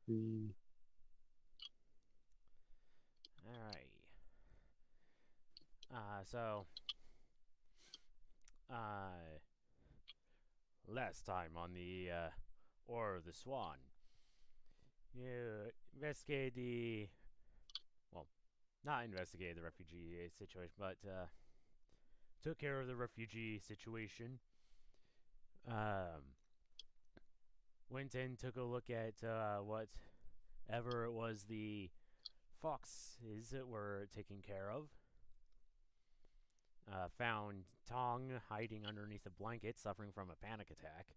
the Alrighty. So, uh, last time on the, Order of the Swan, you investigated well, not investigated the refugee situation, but, took care of the refugee situation. Um, Went and took a look at, whatever it was the foxes that were taking care of. Found Tong hiding underneath a blanket, suffering from a panic attack.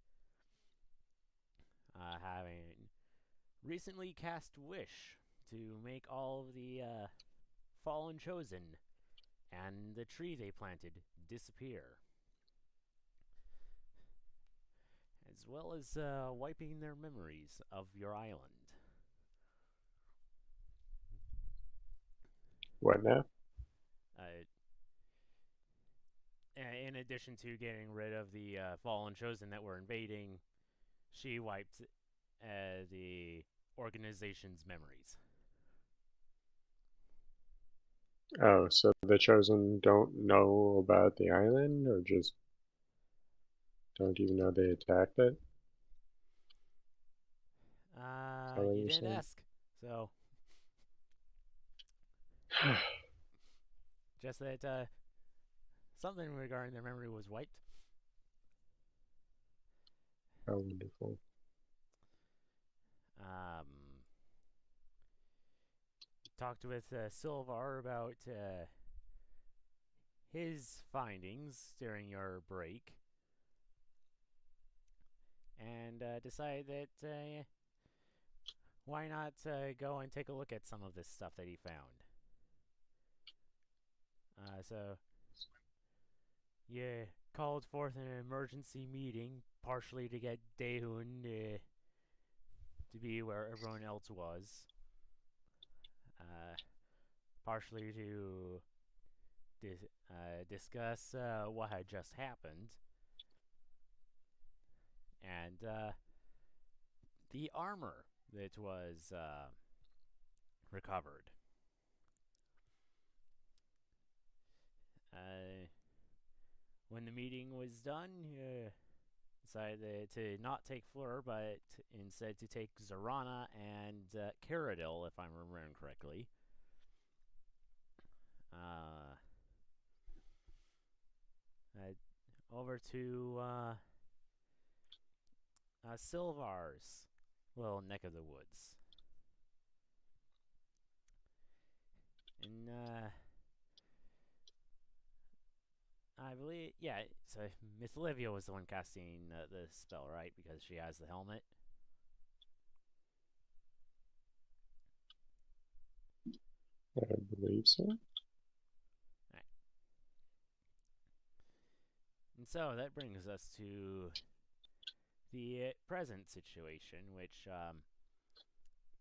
Having recently cast Wish to make all of the fallen chosen and the tree they planted disappear, as well as wiping their memories of your island. what now? Uh, in addition to getting rid of the fallen chosen that were invading, she wiped the organization's memories. Oh, so the Chosen don't know about the island, or just don't even know they attacked it? Is that what You you're didn't saying? ask, so just that something regarding their memory was wiped. How wonderful. Um, Talked with Silvar about his findings during your break, and decided that why not go and take a look at some of this stuff that he found. So, yeah, called forth an emergency meeting, partially to get Dehun to be where everyone else was, uh, partially to discuss what had just happened, and the armor that was recovered. Uh, when the meeting was done, decided to not take Fleur, but instead to take Zorana and Caradil, if I'm remembering correctly. Uh, uh, Over to Silvar's little neck of the woods. And I believe, yeah, so Miss Olivia was the one casting the spell, right? Because she has the helmet. I believe so. Right. And so that brings us to the present situation, which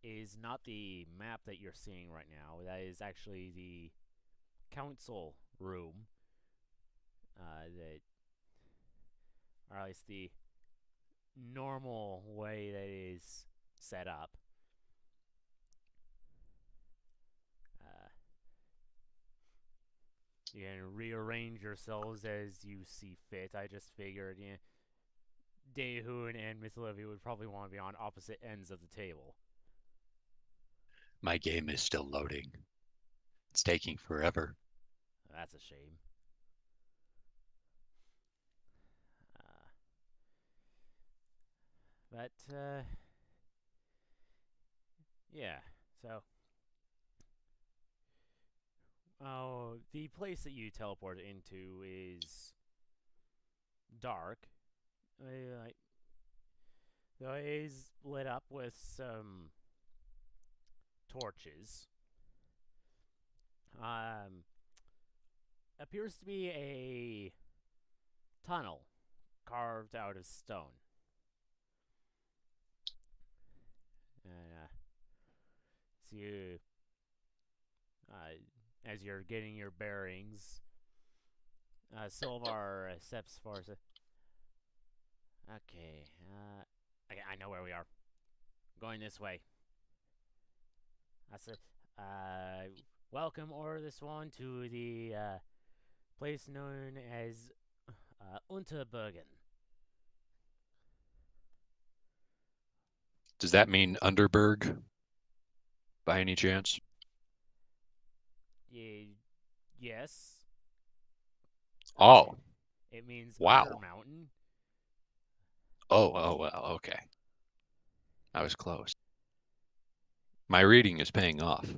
is not the map that you're seeing right now. That is actually the council room, that, or at least the normal way that it is set up. Uh, you can rearrange yourselves as you see fit. I just figured, Daehoon and Miss Olivia would probably want to be on opposite ends of the table. My game is still loading. It's taking forever. That's a shame. Uh, but, yeah. So, the place that you teleport into is dark. Like, so it is lit up with some torches. Um, Appears to be a tunnel carved out of stone. And so you, uh, as you're getting your bearings, Silvar steps forward. Okay, I know where we are. Going this way. I said, welcome or the Swan to the place known as Unterbergen. Does that mean Underberg by any chance? Yes. Uh, Oh, it means under wow. mountain. Oh, well, okay. I was close. My reading is paying off.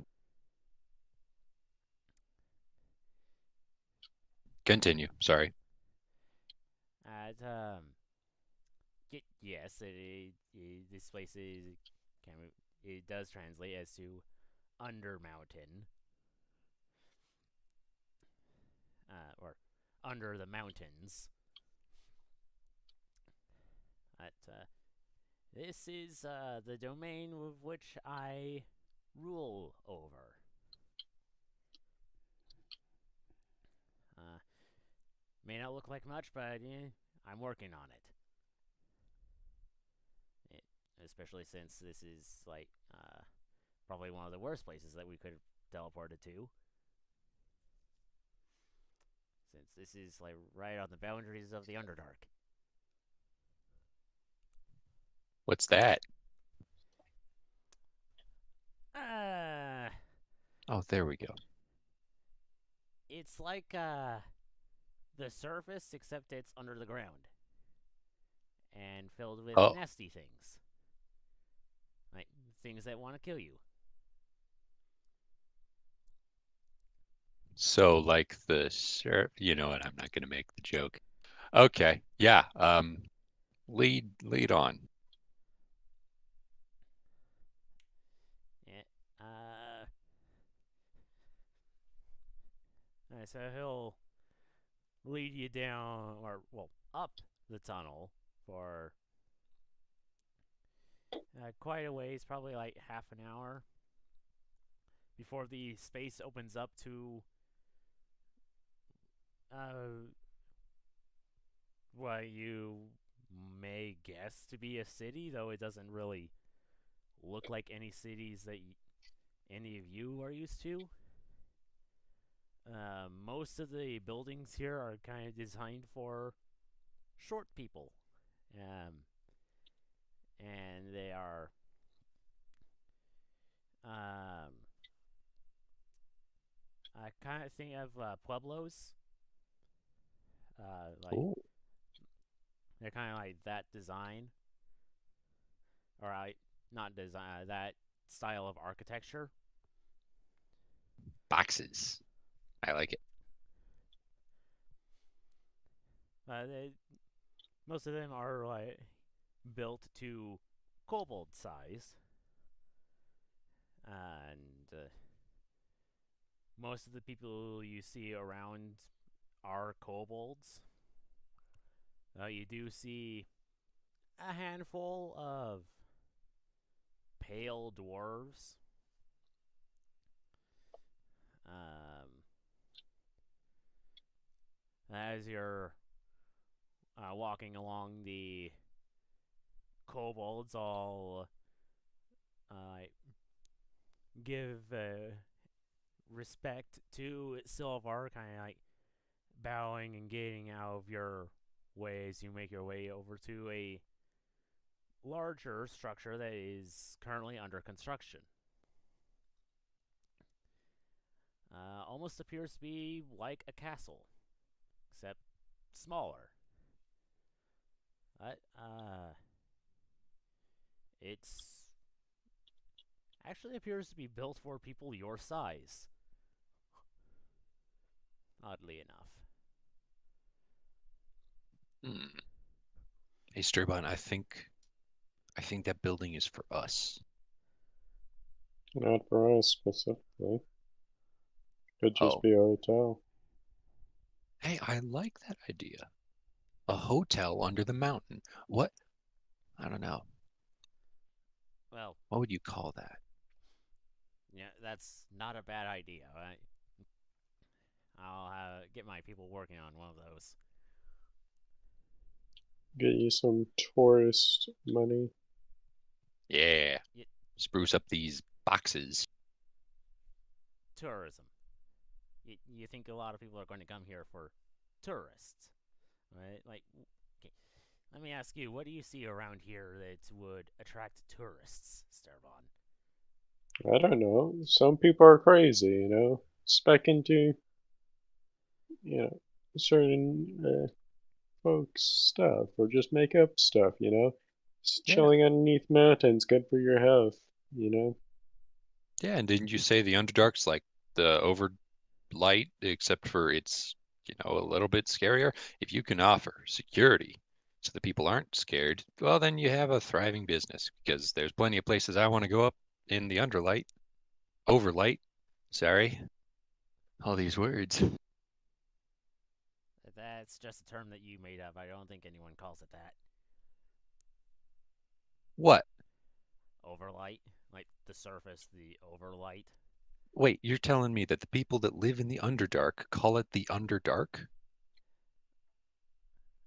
Continue. Sorry. At yes, this place is kind of it does translate as to under mountain, or under the mountains. At this is the domain of which I rule over. Uh, may not look like much, but I'm working on it. it. Especially since this is like probably one of the worst places that we could have teleported to. Since this is like right on the boundaries of the Underdark. What's that? Uh, Oh, there we go. it's like the surface, except it's under the ground and filled with Oh, nasty things, like things that want to kill you. so like you know what? I'm not going to make the joke. Okay. Yeah. Lead on. Yeah. So he'll lead you down, or well, up the tunnel for quite a ways, probably like half an hour before the space opens up to uh, what you may guess to be a city, though it doesn't really look like any cities that any of you are used to. Most of the buildings here are kind of designed for short people, um, and they are um, I kind of think of pueblos. Like Ooh, they're kind of like that design, or not design that style of architecture. boxes. I like it. They, most of them are like built to kobold size, and most of the people you see around are kobolds. You do see a handful of pale dwarves. Um, as you're walking along, the kobolds all uh, give respect to Silvar, kind of like bowing and getting out of your way as you make your way over to a larger structure that is currently under construction. Almost appears to be like a castle, except smaller. But it's actually appears to be built for people your size. Oddly enough. Hmm. Hey, Sturbon, I think that building is for us. Not for us specifically. Could just Oh, be a hotel. hey, I like that idea. A hotel under the mountain. What? I don't know. Well, What would you call that? yeah, that's not a bad idea. I'll get my people working on one of those. Get you some tourist money. Yeah, Y- spruce up these boxes. tourism. You think a lot of people are going to come here for tourists, right? Like, okay, let me ask you, what do you see around here that would attract tourists, Stervon? I don't know. Some people are crazy, spec into, you know, certain folks' stuff or just make up stuff, Yeah. Chilling underneath mountains, good for your health, you know? Yeah, and didn't you say the Underdark's like the overlight, except for it's a little bit scarier? If you can offer security so the people aren't scared, well, then you have a thriving business because there's plenty of places I want to go up in the overlight. Sorry, all these words. That's just a term that you made up. I don't think anyone calls it that. What? Overlight? Like the surface, the overlight? Wait, you're telling me that the people that live in the Underdark call it the Underdark?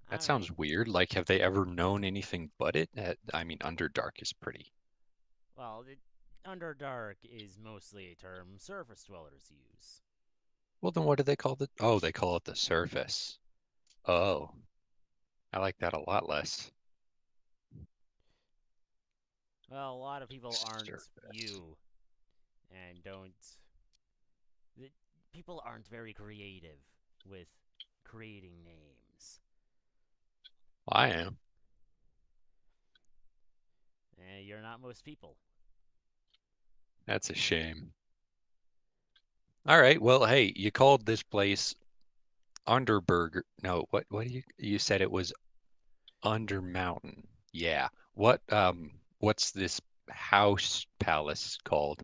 That I mean, sounds weird. Like, have they ever known anything but it? I mean, Underdark is pretty. well, Underdark is mostly a term surface dwellers use. Well, then what do they call it? Oh, they call it the surface. Oh, I like that a lot less. Well, a lot of people aren't Surface. you and don't. The, people aren't very creative with creating names. I am. And you're not most people. That's a shame. All right. Well, hey, you called this place Underburger. No, what you said it was Under Mountain. Yeah. What's this house palace called?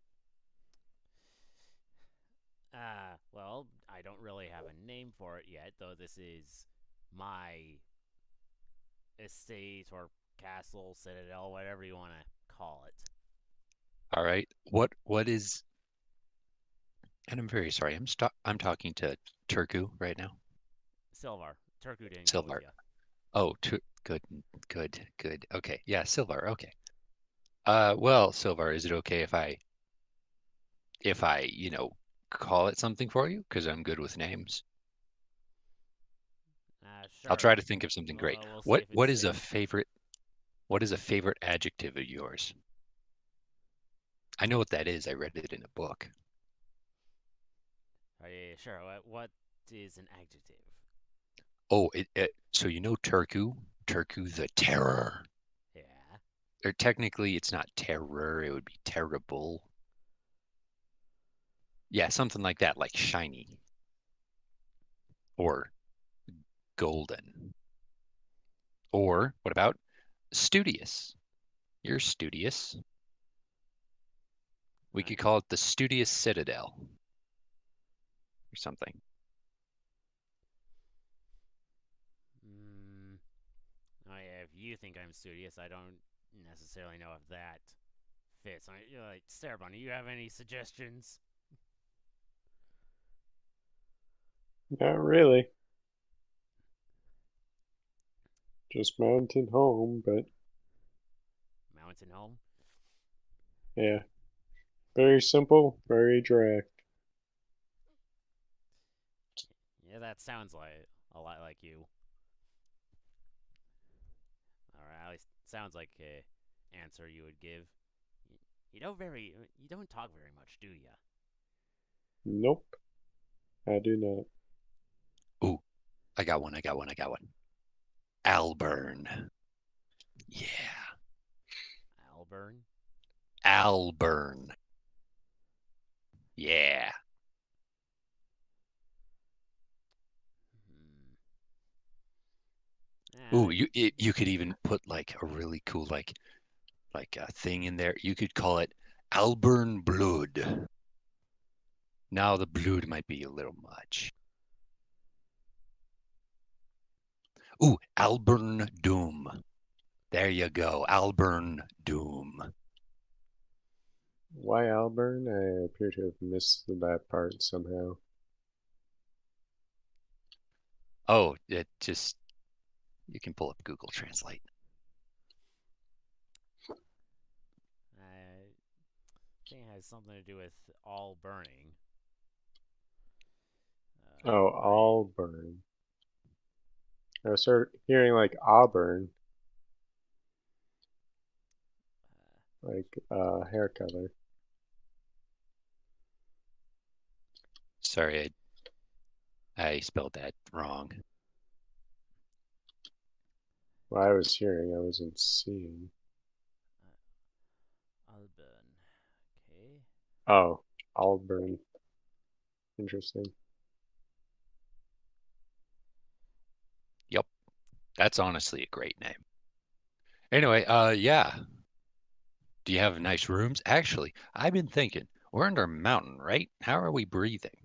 Well, I don't really have a name for it yet, though this is my estate or castle, citadel, whatever you want to call it. All right. What is and I'm very sorry. I'm talking to Turku right now. Silvar. Turku didn't go with Silvar. you. Oh, good, good. Okay. Yeah, Silvar. Okay. Well, Silvar, is it okay if I call it something for you? Because I'm good with names. I'll try Sure. to think of something great. We'll see What if it what is a sticks. favorite what is a favorite adjective of yours? I know what that is. I read it in a book. Oh, yeah, sure. What is an adjective? Oh, so you know Turku the terror. Yeah. Or technically it's not terror, it would be terrible. Yeah, something like that, like shiny or golden. Or what about studious? You're studious. We Uh, could call it the studious citadel or something. mm, oh, yeah, if you think I'm studious, I don't necessarily know if that fits. You're like, Starbunny, do you have any suggestions? Not really. Just mountain home, but Mountain home? yeah. Very simple, very direct. Yeah, that sounds like a lot like you. Or at least sounds like a answer you would give. You don't talk very much, do ya? Nope, I do not. Ooh, I got one. Alburn. Yeah, Alburn? Alburn. Yeah. Hmm. Ooh, Yeah, you could even put like a really cool like a thing in there. You could call it Alburn Blood. Now the blood might be a little much. Ooh, Alburn Doom. There you go, Alburn Doom. Why Alburn? I appear to have missed that part somehow. Oh, it just you can pull up Google Translate. I think it has something to do with all burning. Oh, Auburn. I started hearing like Auburn, like hair color. Sorry, I spelled that wrong. Well, I was hearing, I wasn't seeing. Alburn. Okay. Oh, Auburn. Interesting. Yep, that's honestly a great name. Anyway, yeah. Do you have nice rooms? Actually, I've been thinking, we're under a mountain, right? How are we breathing?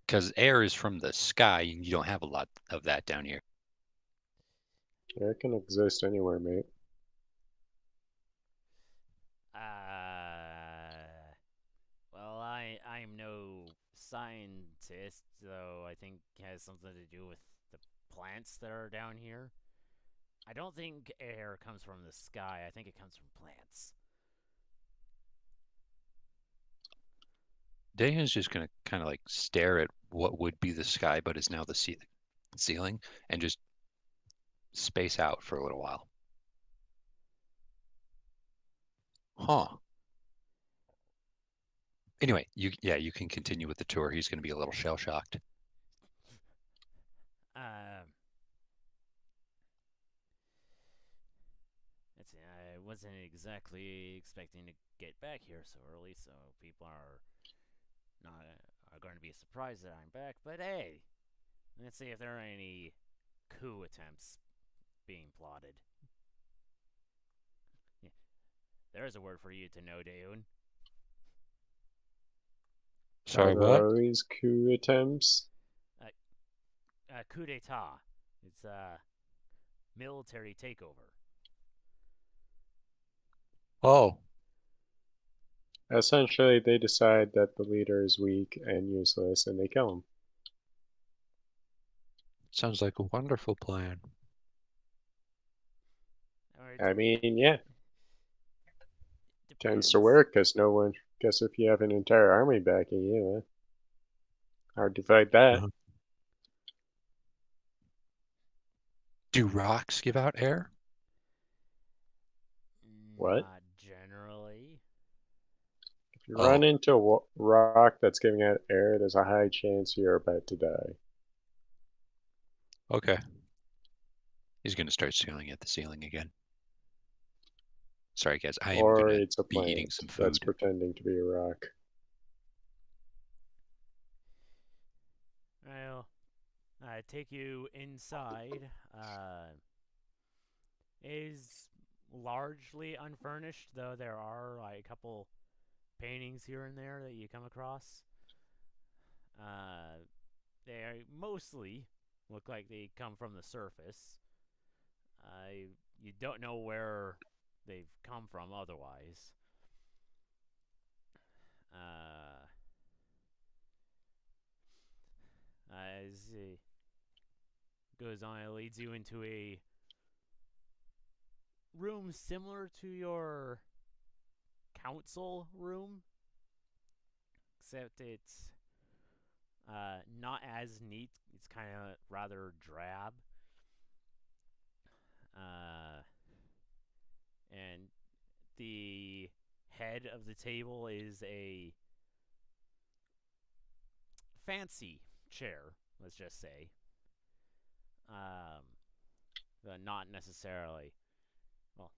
Because air is from the sky, and you don't have a lot of that down here. Yeah, it can exist anywhere, mate. Well, I'm no scientist, though I think it has something to do with the plants that are down here. I don't think air comes from the sky. I think it comes from plants. Dayan's just gonna kind of like stare at what would be the sky, but is now the ceiling, and just space out for a little while. Huh. Anyway, you can continue with the tour. He's gonna be a little shell shocked. Um, let's see. I wasn't exactly expecting to get back here so early, so people not are going to be surprised that I'm back. But hey, let's see if there are any coup attempts being plotted. Yeah, there's a word for you to know, Daeun. Are Sorry, there what? always coup attempts? Uh, Coup d'état. It's a military takeover. Oh, Essentially, they decide that the leader is weak and useless, and they kill him. sounds like a wonderful plan. Or it I mean, yeah, tends to depends. work because no one. Guess if you have an entire army backing you, hard to fight that. Uh-huh. Do rocks give out air? What? Not generally. If you run Oh, into a rock that's giving out air, there's a high chance you're about to die. okay. He's gonna start staring at the ceiling again. Sorry, guys. I am Or gonna it's a be eating plant some that's food. pretending to be a rock. I'll take you inside. Is largely unfurnished, though there are like a couple paintings here and there that you come across. Uh, they mostly look like they come from the surface. You don't know where they've come from otherwise. Uh, as it goes on, it leads you into a room similar to your council room, except it's not as neat. It's kind of rather drab. Uh, and the head of the table is a fancy chair, let's just say. Um, not necessarily. Well,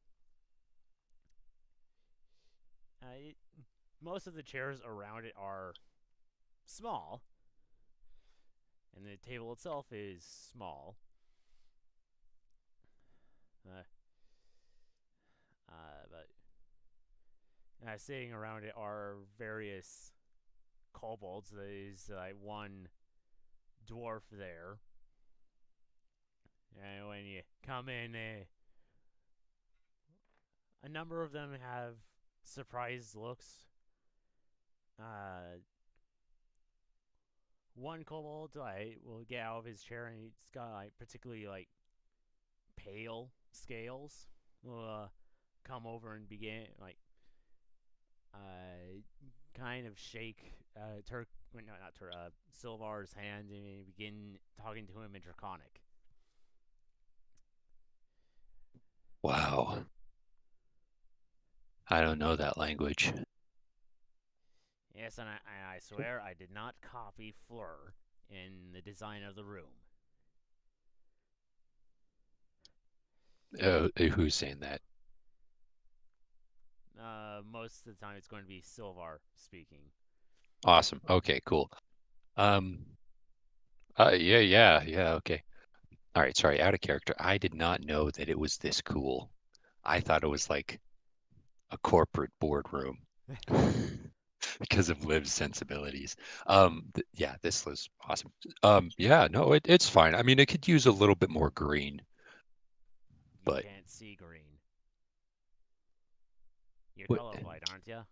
it, most of the chairs around it are small, and the table itself is small. Uh, but sitting around it are various kobolds. There's like one dwarf there, and when you come in, a number of them have surprised looks. Uh, one kobold will get out of his chair and he's got like particularly like pale scales. Will come over and begin like uh, kind of shake wait, no, not Silvar's hand and begin talking to him in Draconic. Wow. I don't know that language. Yes, and I swear I did not copy Fleur in the design of the room. Who's saying that? Most of the time it's going to be Silvar speaking. Awesome. Okay, cool. Um, yeah, okay. All right, sorry, out of character. I did not know that it was this cool. I thought it was like a corporate boardroom because of Liv's sensibilities. Yeah, this was awesome. Yeah, no, it's fine. I mean, it could use a little bit more green, You but can't see green. You're what, colorblind, aren't you?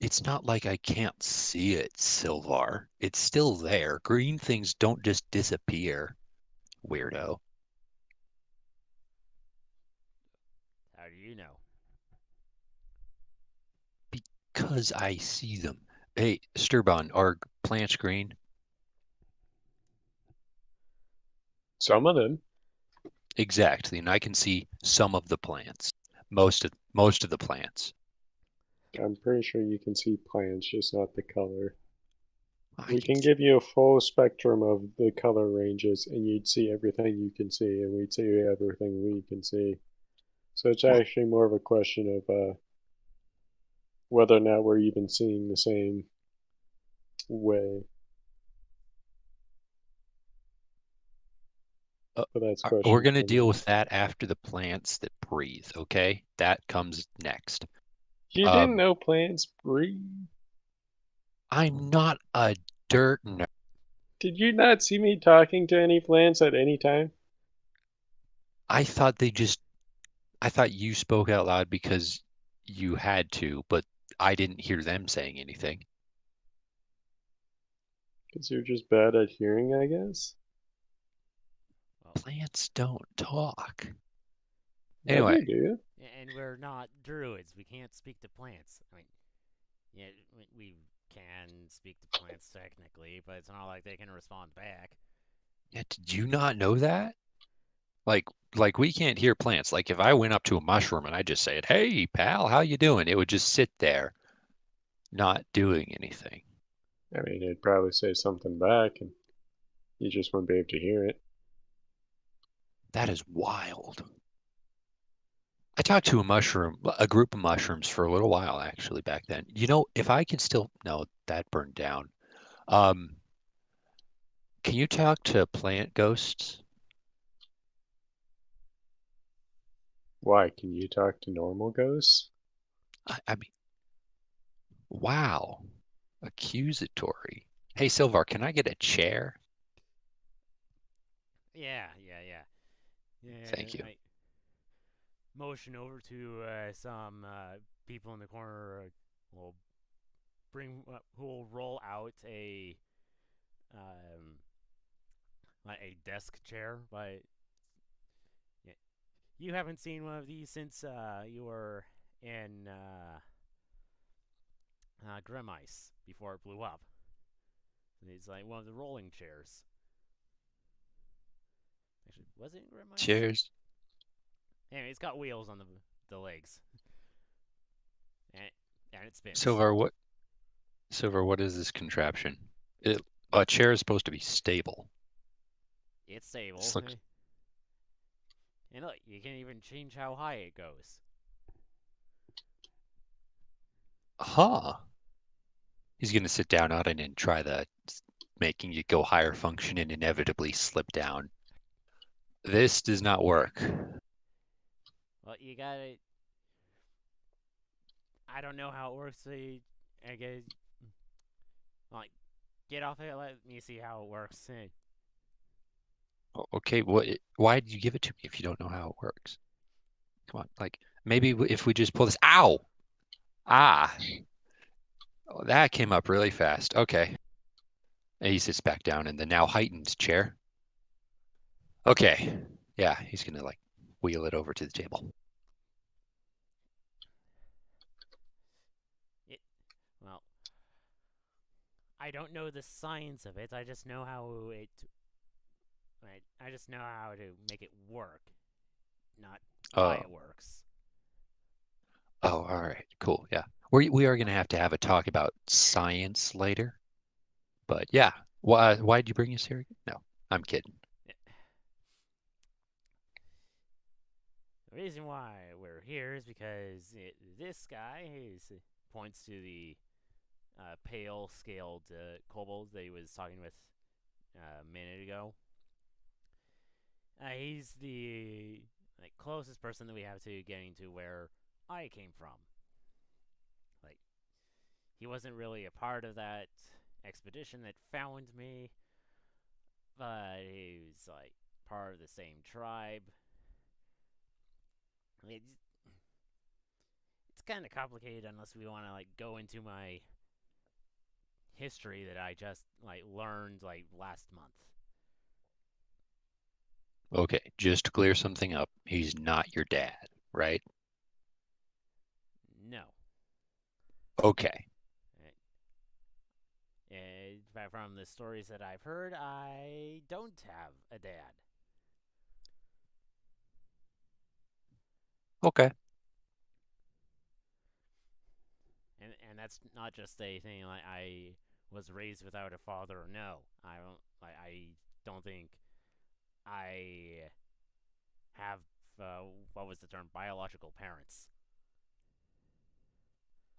it's not like I can't see it, Silvar. It's still there. Green things don't just disappear, weirdo. How do you know? Because I see them. Hey, Sturban, are plants green? Some of them. Exactly, and I can see some of the plants. Most of the plants. I'm pretty sure you can see plants, just not the color. I We can can see, give you a full spectrum of the color ranges, and you'd see everything you can see, and we'd see everything we can see. So it's well, actually more of a question of whether or not we're even seeing the same way. But that's we're question going to for deal me. with that after the plants that breathe, okay? That comes next. You didn't Um, know plants breathe? I'm not a dirt nerd. Did you not see me talking to any plants at any time? I thought they just, I thought you spoke out loud because you had to, but I didn't hear them saying anything. Because you're just bad at hearing, I guess? Well, Plants don't talk. Yeah, Anyway, they do. and we're not druids. We can't speak to plants. I mean, yeah, we can speak to plants technically, but it's not like they can respond back. yeah, did you not know that? Like like we can't hear plants. Like if I went up to a mushroom and I just said, "Hey, pal, how you doing?" It would just sit there, not doing anything. I mean, it'd probably say something back, and you just wouldn't be able to hear it. That is wild. I talked to a group of mushrooms for a little while actually back then. You know, if I can still, no, that burned down. Um, can you talk to plant ghosts? Why? Can you talk to normal ghosts? I mean, wow, accusatory. Hey, Silvar, can I get a chair? Yeah. Thank you. I motion over to some people in the corner. Will who will roll out um, a desk chair. But yeah, you haven't seen one of these since you were in Grim Ice before it blew up. It's like one of the rolling chairs. Actually, was it in Grim Ice? Chairs. Anyway, it's got wheels on the legs, and it spins. Silvar, what is this contraption? A chair is supposed to be stable. It's This stable, looks, and look, you can even change how high it goes. huh? He's gonna sit down on it and try the making it go higher function and inevitably slip down. This does not work. Well, you gotta. I don't know how it works. So I guess, like, get off it. Let me see how it works. Okay, why did you give it to me if you don't know how it works? Come on, like maybe if we just pull this, ow, ah, oh, that came up really fast. Okay, and he sits back down in the now heightened chair. Okay, yeah, he's gonna like wheel it over to the table. It, well, I don't know the science of it. I just know how it. I just know how to make it work, not why Oh, it works. oh, all right, cool. Yeah, we are gonna have to have a talk about science later. But yeah, why did you bring us here again? No, I'm kidding. The reason why we're here is because this guy points to the pale scaled kobold that he was talking with a minute ago. He's the closest person that we have to getting to where I came from. Like he wasn't really a part of that expedition that found me, but he was part of the same tribe. It's kind of complicated unless we want to go into my history that I just learned last month. Okay, just to clear something up, he's not your dad, right? No. Okay, From the stories that I've heard, I don't have a dad. okay. And that's not just a thing I was raised without a father. No, I don't think I have what was the term, biological parents.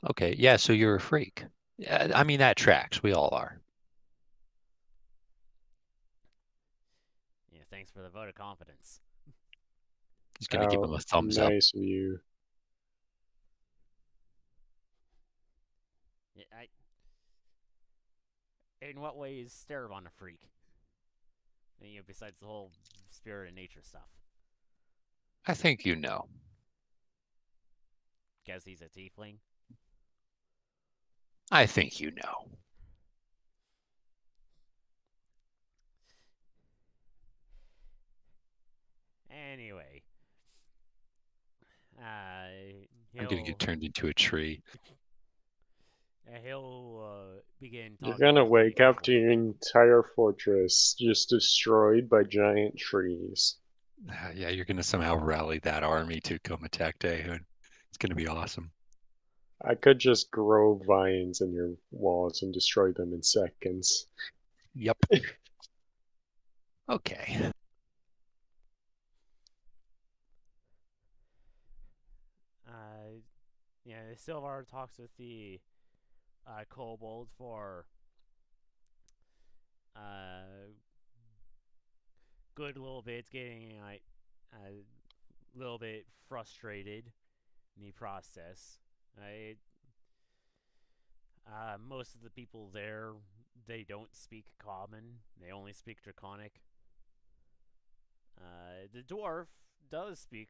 Okay, yeah, so you're a freak. Yeah, I mean, that tracks. We all are. Yeah, thanks for the vote of confidence. He's gonna give him How a thumbs up. nice of you. Yeah, in what way is Starabon a freak? Besides the whole spirit and nature stuff. I think you know. Guess he's a tiefling. I think you know. Anyway, uh, I'm gonna get he'll turned into a tree. begin You're talking gonna with the wake up to kobold. your entire fortress just destroyed by giant trees. Yeah, you're gonna somehow rally that army to come attack Daehoon. It's gonna be awesome. I could just grow vines in your walls and destroy them in seconds. Yep. Okay. Uh, Silvar talks with the kobold for a good little bit, getting a little bit frustrated in the process. Most of the people there, they don't speak common. They only speak Draconic. The dwarf does speak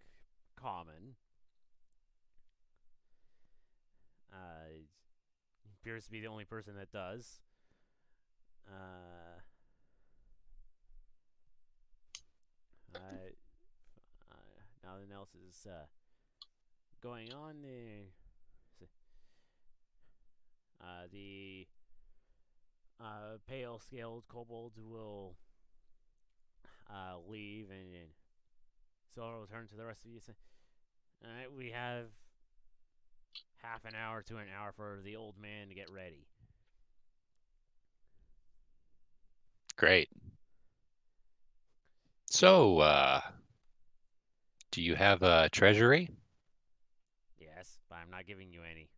common. Appears to be the only person that does. Uh, uh, Nothing else is going on. The pale scaled kobold will leave, and so I'll return to the rest of you. Alright, we have half an hour to an hour for the old man to get ready. Great. So, do you have a treasury? Yes, but I'm not giving you any.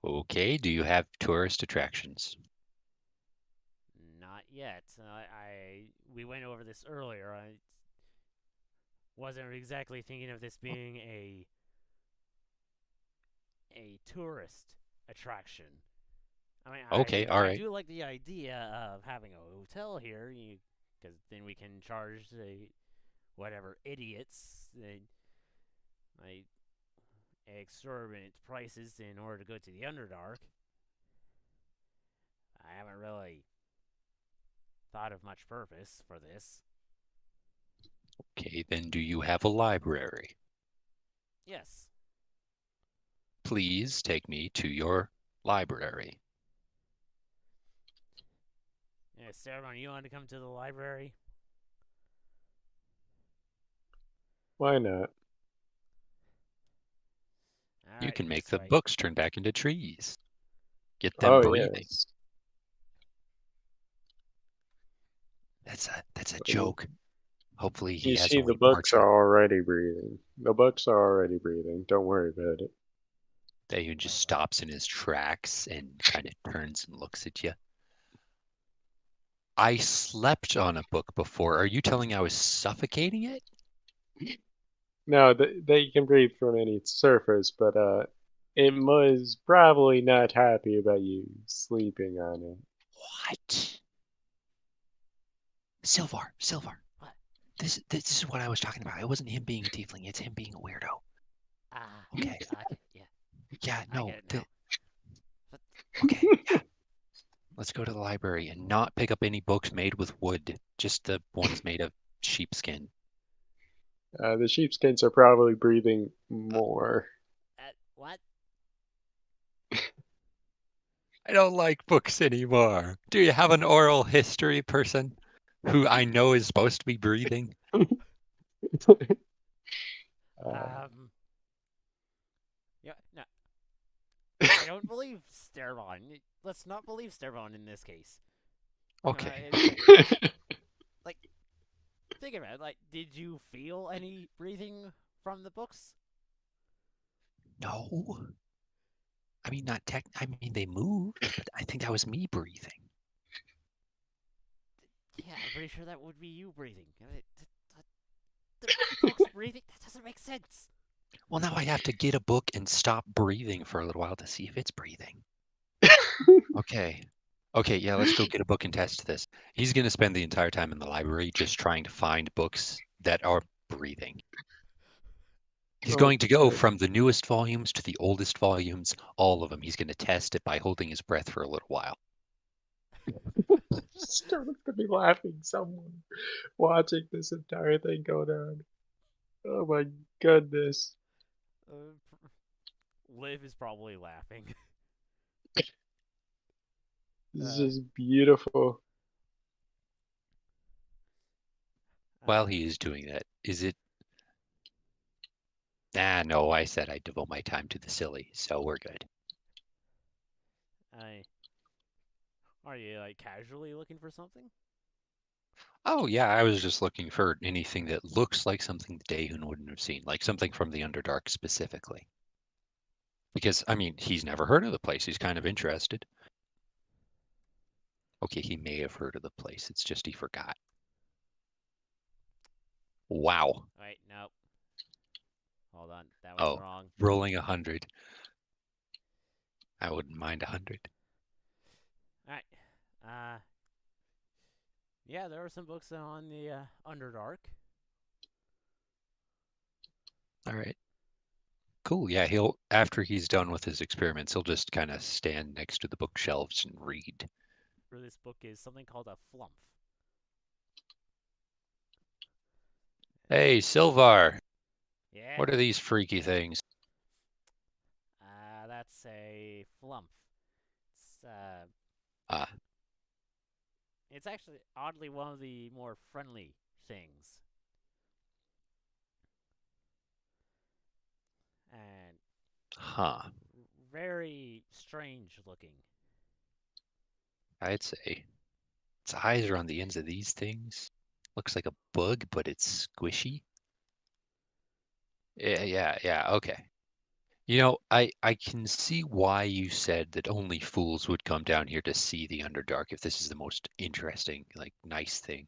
Okay. Do you have tourist attractions? Not yet. We went over this earlier. I wasn't exactly thinking of this being a tourist attraction. I mean, Okay, all I right. do like the idea of having a hotel here, because then we can charge whatever idiots like exorbitant prices in order to go to the Underdark. I haven't really thought of much purpose for this. Okay, then do you have a library? Yes, Please take me to your library. Yeah, Cerebon, you want to come to the library? Why not? You Alright, can make this the way. books turn back into trees. Get them Oh breathing. yes. That's a You, joke. Hopefully he you has a see, way the to mark books that. are already breathing. The books are already breathing. Don't worry about it. Dayu just Wait, what? stops in his tracks and kind of turns and looks at you. I slept on a book before. Are you telling I was suffocating it? No, they can breathe from any surface, but it was probably not happy about you sleeping on it. What? Silvar. What? This is what I was talking about. It wasn't him being a tiefling. It's him being a weirdo. Ah, Okay. okay, yeah. Yeah, I no. get it now. But, Okay, yeah. Let's go to the library and not pick up any books made with wood. Just the ones made of sheepskin. The sheepskins are probably breathing more. what? I don't like books anymore. Do you have an oral history person who I know is supposed to be breathing? uh, Yeah, no. I don't believe Sterbon. Let's not believe Sterbon in this case. Okay. Like, think about it. Like, did you feel any breathing from the books? No. I mean, not tech. I mean, they moved, but I think that was me breathing. Yeah, I'm pretty sure that would be you breathing. The book's breathing? That doesn't make sense. Well, now I have to get a book and stop breathing for a little while to see if it's breathing. Okay. Okay, yeah, let's go get a book and test this. He's going to spend the entire time in the library just trying to find books that are breathing. He's oh going to go god. from the newest volumes to the oldest volumes, all of them. He's going to test it by holding his breath for a little while. Sterling's gonna be laughing somewhere watching this entire thing go down. Oh my goodness. Uh, Liv is probably laughing. This uh, is beautiful. While uh, he is doing that, is it? Ah, no, I said I'd devote my time to the silly, so we're good. I. Are you like casually looking for something? Oh, yeah, I was just looking for anything that looks like something Dahun wouldn't have seen, like something from the Underdark specifically. Because, I mean, he's never heard of the place. He's kind of interested. Okay, he may have heard of the place. It's just he forgot. Wow. Wait, nope. Hold on, that was Oh, wrong. rolling 100. I wouldn't mind 100. Alright. Uh, yeah, there were some books on the Underdark. All right. Cool. Yeah, he'll after he's done with his experiments, he'll just kind of stand next to the bookshelves and read. For this book is something called a flump. Hey, Silvar, Yeah? what are these freaky things? That's a flump. It's, uh, Ah, it's actually oddly one of the more friendly things. And huh. very strange looking. I'd say its eyes are on the ends of these things. Looks like a bug, but it's squishy. Yeah. Okay. I can see why you said that only fools would come down here to see the Underdark if this is the most interesting, like, nice thing.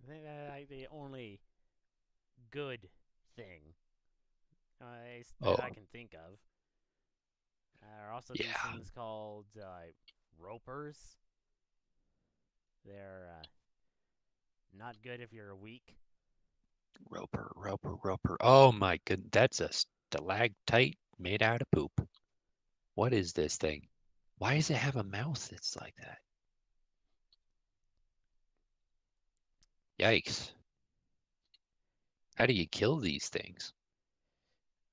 I think that's like the only good thing that I Oh, can think of. There are also these yeah. things called ropers. They're not good if you're weak. Roper. Oh my goodness, that's a stalactite made out of poop. What is this thing? Why does it have a mouth that's like that? Yikes. How do you kill these things?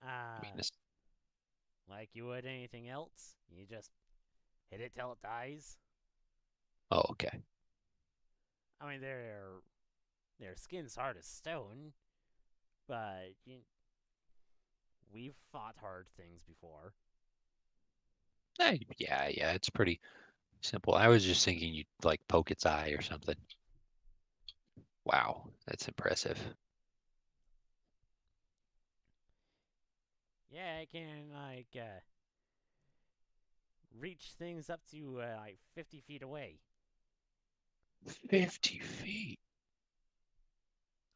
I mean, Uh, like you would anything else. You just hit it till it dies. Oh, okay. I mean, their skin's hard as stone, but we've fought hard things before. Yeah, it's pretty simple. I was just thinking you'd like poke its eye or something. Wow, that's impressive. Yeah, it can reach things up to like 50 feet away. 50 feet.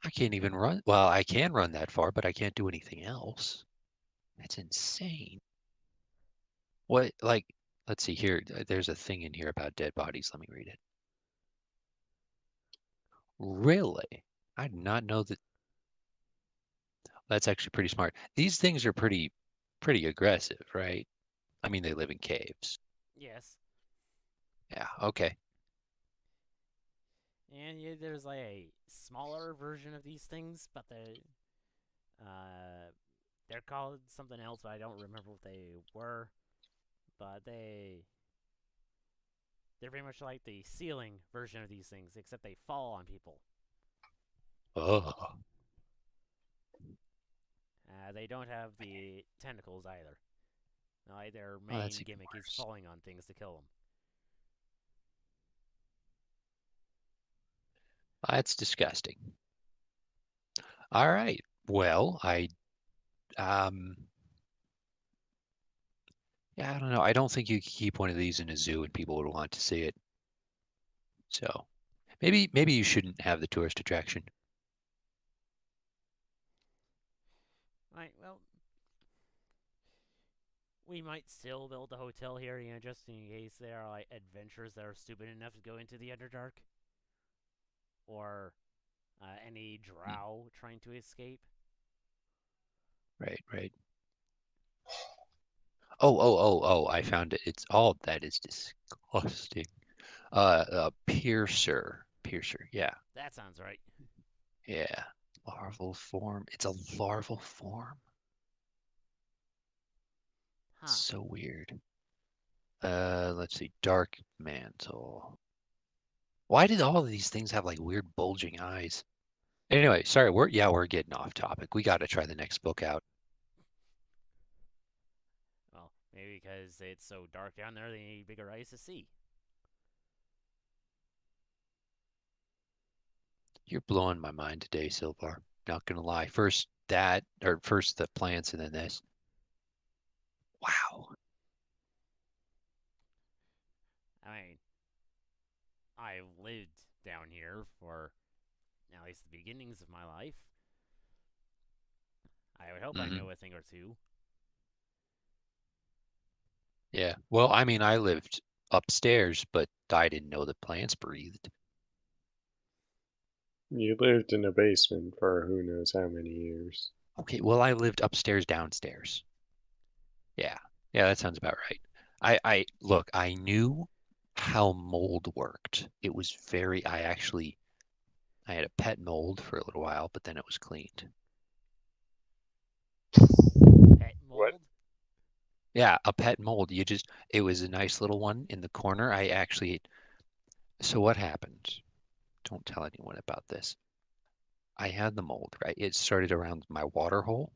I can't even run. Well, I can run that far, but I can't do anything else. That's insane. What, like, let's see here. There's a thing in here about dead bodies. Let me read it. Really? I did not know that. That's actually pretty smart. These things are pretty aggressive, right? I mean, they live in caves. Yes, Yeah, okay. and yeah, there's like a smaller version of these things, but uh, they're called something else, but I don't remember what they were. But they're very much like the ceiling version of these things, except they fall on people. Oh, They don't have the tentacles either. Like their oh, that's main even gimmick is worse. falling on things to kill them. That's disgusting. All right. Well, um, yeah, I don't know. I don't think you could keep one of these in a zoo and people would want to see it. So maybe you shouldn't have the tourist attraction. Right. Well, we might still build a hotel here, just in case there are like adventurers that are stupid enough to go into the Underdark, or any Hmm. drow trying to escape. Right. Oh, I found it. It's all that is disgusting. Piercer. Yeah. That sounds right. Yeah. Larval form. It's a larval form. Huh. So weird. Let's see. Dark mantle. Why did all of these things have like weird bulging eyes? Anyway, sorry, we're getting off topic. We got to try the next book out. Well, maybe because it's so dark down there, they need bigger eyes to see. You're blowing my mind today, Silvar. Not gonna lie. First that, or first the plants and then this. Wow. I mean, I've lived down here for at least the beginnings of my life. I would hope I Hmm. know a thing or two. Yeah. Well, I mean, I lived upstairs, but I didn't know that plants breathed. You lived in a basement for who knows how many years. Okay, well, I lived upstairs, downstairs. Yeah. Yeah, that sounds about right. I look, I knew how mold worked. It was very, I had a pet mold for a little while, but then it was cleaned. Pet What? mold? Yeah, a pet mold. It was a nice little one in the corner. So what happened? Don't tell anyone about this. I had the mold, right? It started around my water hole.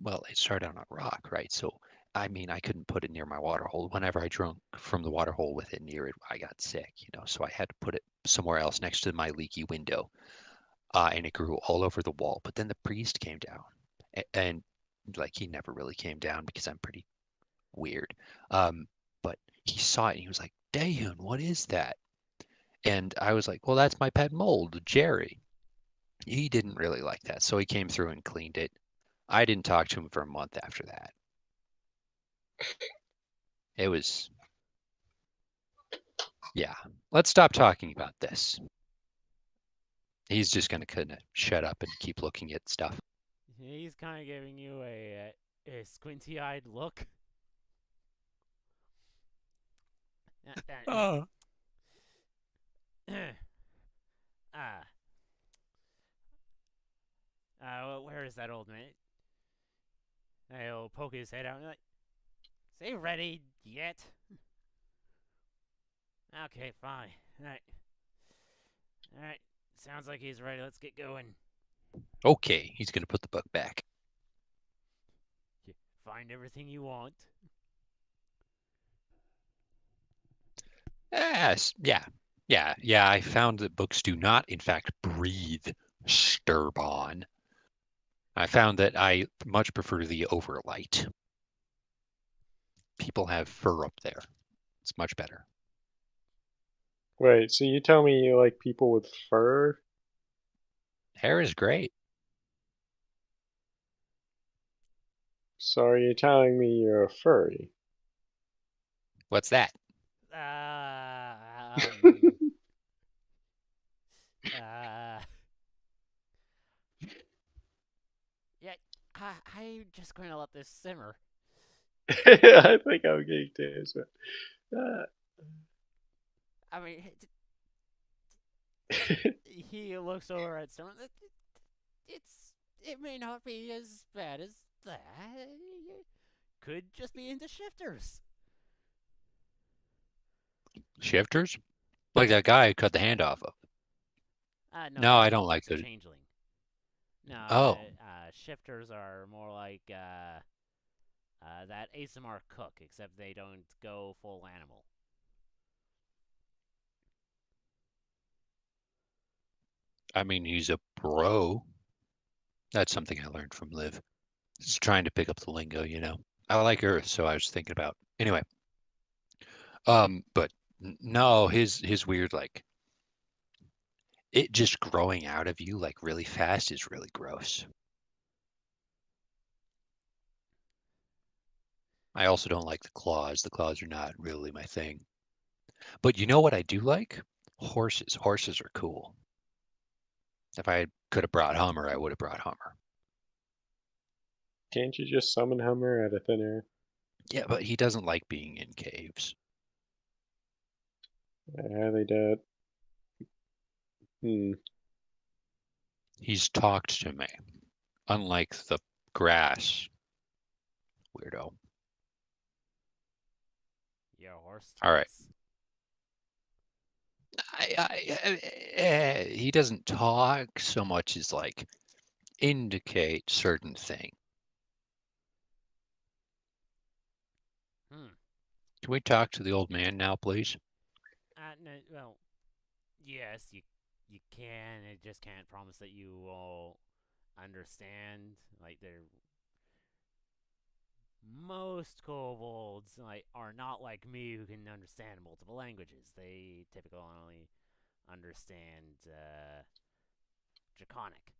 Well, it started on a rock, right? So, I mean, I couldn't put it near my water hole. Whenever I drank from the water hole with it near it, I got sick, So I had to put it somewhere else next to my leaky window. And it grew all over the wall. But then the priest came down, and like he never really came down because I'm pretty weird. Um, but he saw it and he was like, Dayun, what is that? And I was like, well, that's my pet mold, Jerry. He didn't really like that, so he came through and cleaned it. I didn't talk to him for a month after that. It was, yeah. Let's stop talking about this. He's just going to kind of shut up and keep looking at stuff. He's kind of giving you a squinty eyed look. Oh. Ah, where is that old man? He'll poke his head out and like, "Is he ready yet?" Okay, fine. Alright. Alright. Sounds like he's ready. Let's get going. Okay, he's gonna put the book back. Find everything you want. Yes, yeah. I found that books do not, in fact, breathe, Sturbon. I found that I much prefer the overlight. People have fur up there. It's much better. Wait, so you tell me you like people with fur? Hair is great. So are you telling me you're a furry? What's that? Uh, um, uh, yeah, I'm just going to let this simmer. I think I'm getting to answer. I mean, he looks over at someone. It may not be as bad as that. Could just be into shifters. Shifters? Like that guy I cut the hand off of. No, No, I don't like that's a those. changeling. No, Oh, shifters are more like that ASMR cook, except they don't go full animal. I mean, he's a bro. That's something I learned from Liv. Just trying to pick up the lingo, you know. I like Earth, so I was thinking about. Anyway, but no, his weird like it just growing out of you like really fast is really gross. I also don't like the claws. The claws are not really my thing. But you know what I do like? Horses. Horses are cool. If I could have brought Hummer, I would have brought Hummer. Can't you just summon Hummer out of thin air? Yeah, but he doesn't like being in caves. They did. Hmm. He's talked to me, unlike the grass weirdo. Your horse All right. talks. He doesn't talk so much as like indicate certain thing. Hmm. Can we talk to the old man now, please? No, well, yes, you can. I just can't promise that you will understand. Like, they're most kobolds are not like me who can understand multiple languages. They typically only understand Draconic.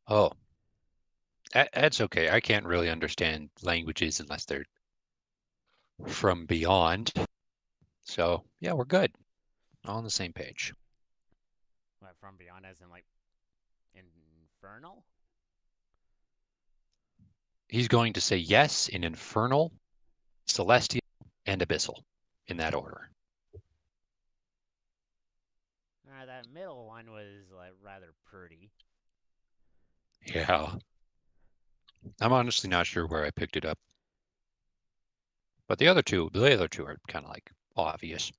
Oh, that's okay. I can't really understand languages unless they're from beyond. So, yeah, we're good. All on the same page. What, from beyond, as in like infernal? He's going to say yes in infernal, celestial, and abyssal in that order. That middle one was like rather pretty. Yeah. I'm honestly not sure where I picked it up. But the other two are kind of like obvious.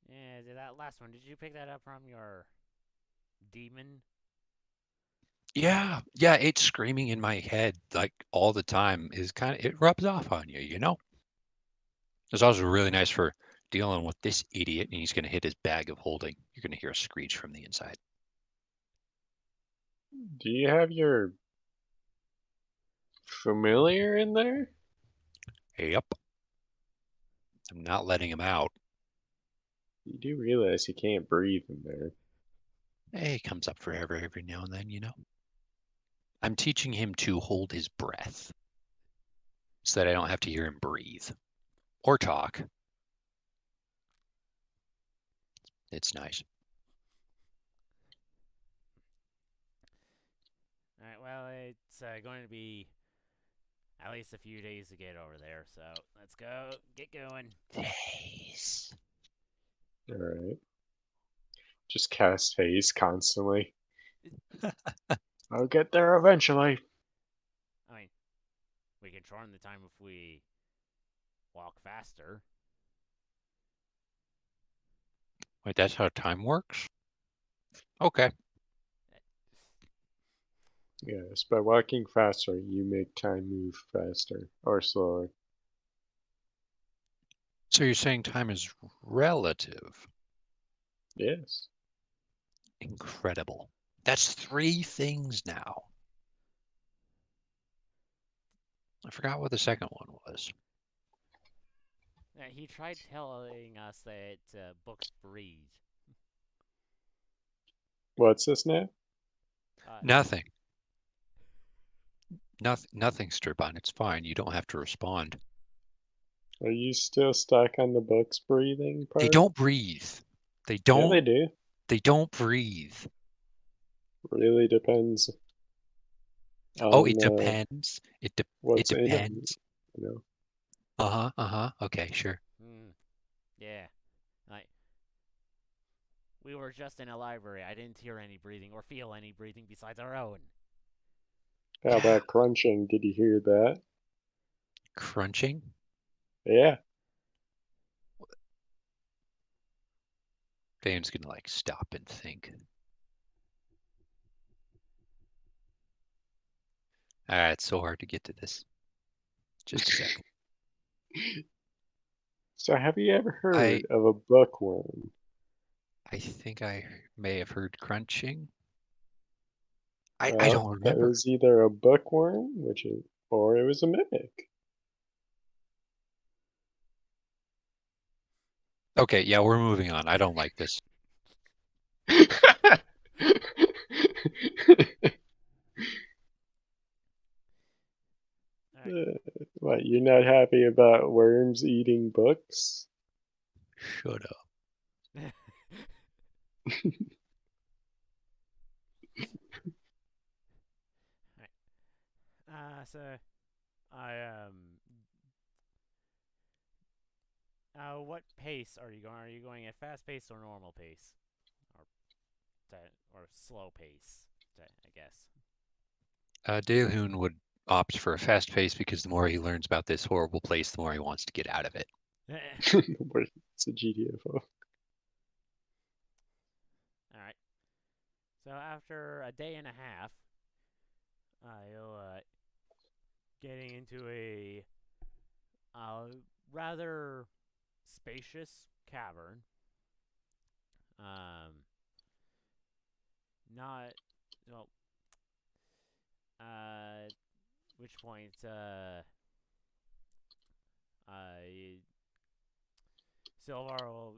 Yeah, that last one. Did you pick that up from your demon? Yeah, it's screaming in my head like all the time is kind of it rubs off on you, you know? It's also really nice for dealing with this idiot and he's gonna hit his bag of holding. You're gonna hear a screech from the inside. Do you have your familiar in there? Yep. I'm not letting him out. You do realize he can't breathe in there. Hey, he comes up forever every now and then, you know? I'm teaching him to hold his breath so that I don't have to hear him breathe or talk. It's nice. Alright, well, it's going to be at least a few days to get over there, so let's go. Get going. Days. Alright. Just cast haze constantly. I'll get there eventually. I mean, we can shorten the time if we walk faster. Wait, that's how time works? Okay. Yes, by walking faster, you make time move faster or slower. So you're saying time is relative. Yes. Incredible. That's three things now. I forgot what the second one was. He tried telling us that books breathe. What's this now? Uh, Nothing. Nothing, Sturban. It's fine. You don't have to respond. Are you still stuck on the books breathing They part? don't breathe. They Yeah, don't they do. they don't breathe. Really depends Oh, it on depends. It what's in them. depends. You know. Uh-huh, uh-huh. Okay, sure. yeah, like we were just in a library. I didn't hear any breathing or feel any breathing besides our own. How Yeah. about crunching? Did you hear that? Crunching? Yeah. Dan's gonna like stop and think. Ah, it's so hard to get to this. Just a second. So have you ever I heard of a bookworm? I think I may have heard crunching. I Well, don't it remember. was either a bookworm, or it was a mimic. Okay, yeah, we're moving on. I don't like this. All right. What, you're not happy about worms eating books? Shut up. So I what pace are you going? Are you going at fast pace or normal pace, or or slow pace? I guess. Dalehoon would opt for a fast pace because the more he learns about this horrible place, the more he wants to get out of it. It's a GTFO. All right. So after a day and a half, I'll getting into a rather spacious cavern. Um, not well. Which point? Uh, Silvar will.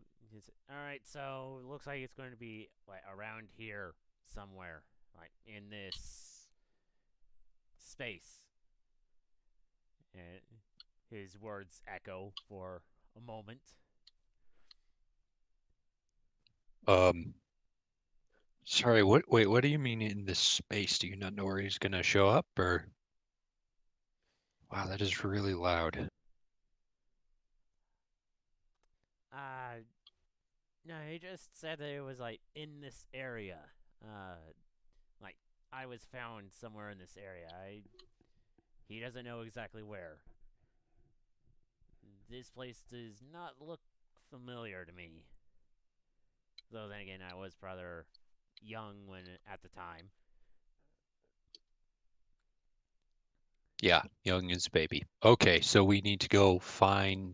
All right. So it looks like it's going to be like around here somewhere, like in this space. And his words echo for a moment. Um, Sorry, what do you mean in this space? Do you not know where he's gonna show up or? Wow, that is really loud. Uh, no, he just said that it was like in this area. Like I was found somewhere in this area. He doesn't know exactly where. This place does not look familiar to me. Though then again, I was rather young when at the time. Yeah, young as a baby. Okay, so we need to go find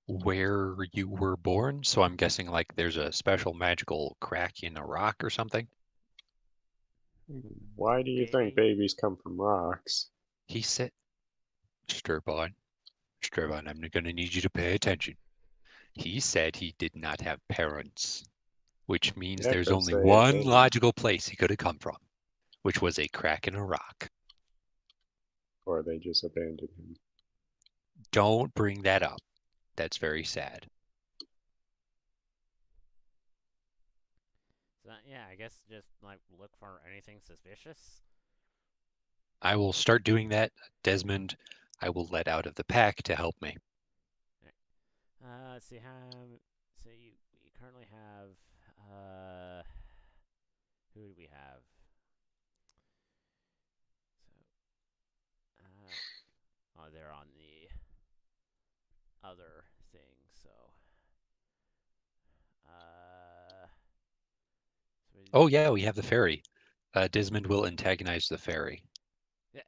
where you were born. So I'm guessing like there's a special magical crack in a rock or something. Why do you think Maybe. babies come from rocks? He said, Sturban, Sturban, I'm gonna need you to pay attention. He said he did not have parents, which means Yeah, there's 'cause only they one abandoned logical place he could have come from, which was a crack in a rock. or they just abandoned him. Don't bring that up. That's very sad. So yeah, I guess just like look for anything suspicious. I will start doing that. Desmond, I will let out of the pack to help me. Let's see how. So you currently have. Who do we have? So, oh, they're on the. other things. Uh, so Oh yeah, we have the ferry. Desmond will antagonize the ferry. yeah.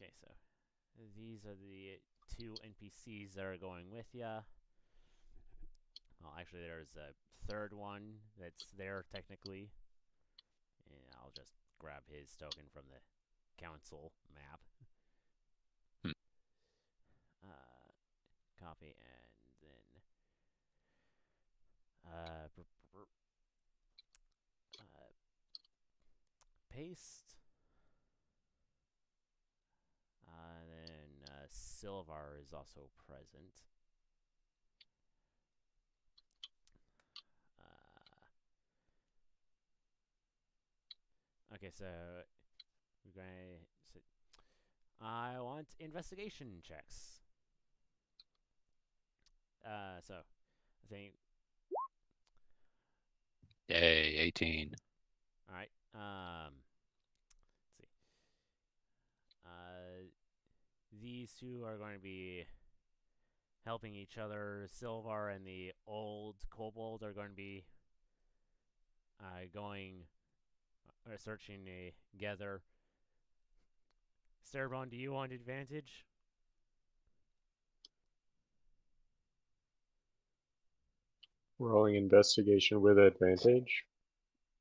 Okay, so these are the two NPCs that are going with ya. Well, actually, there's a third one that's there technically, and I'll just grab his token from the council map. Hmm. Copy and then paste. Then Silvar is also present. Okay, so we're going to. I want investigation checks. So I think. Yay, 18. All right. Let's see. These two are going to be helping each other. Silvar and the old kobold are going to be going searching together. Cerebon, do you want advantage? Rolling investigation with advantage.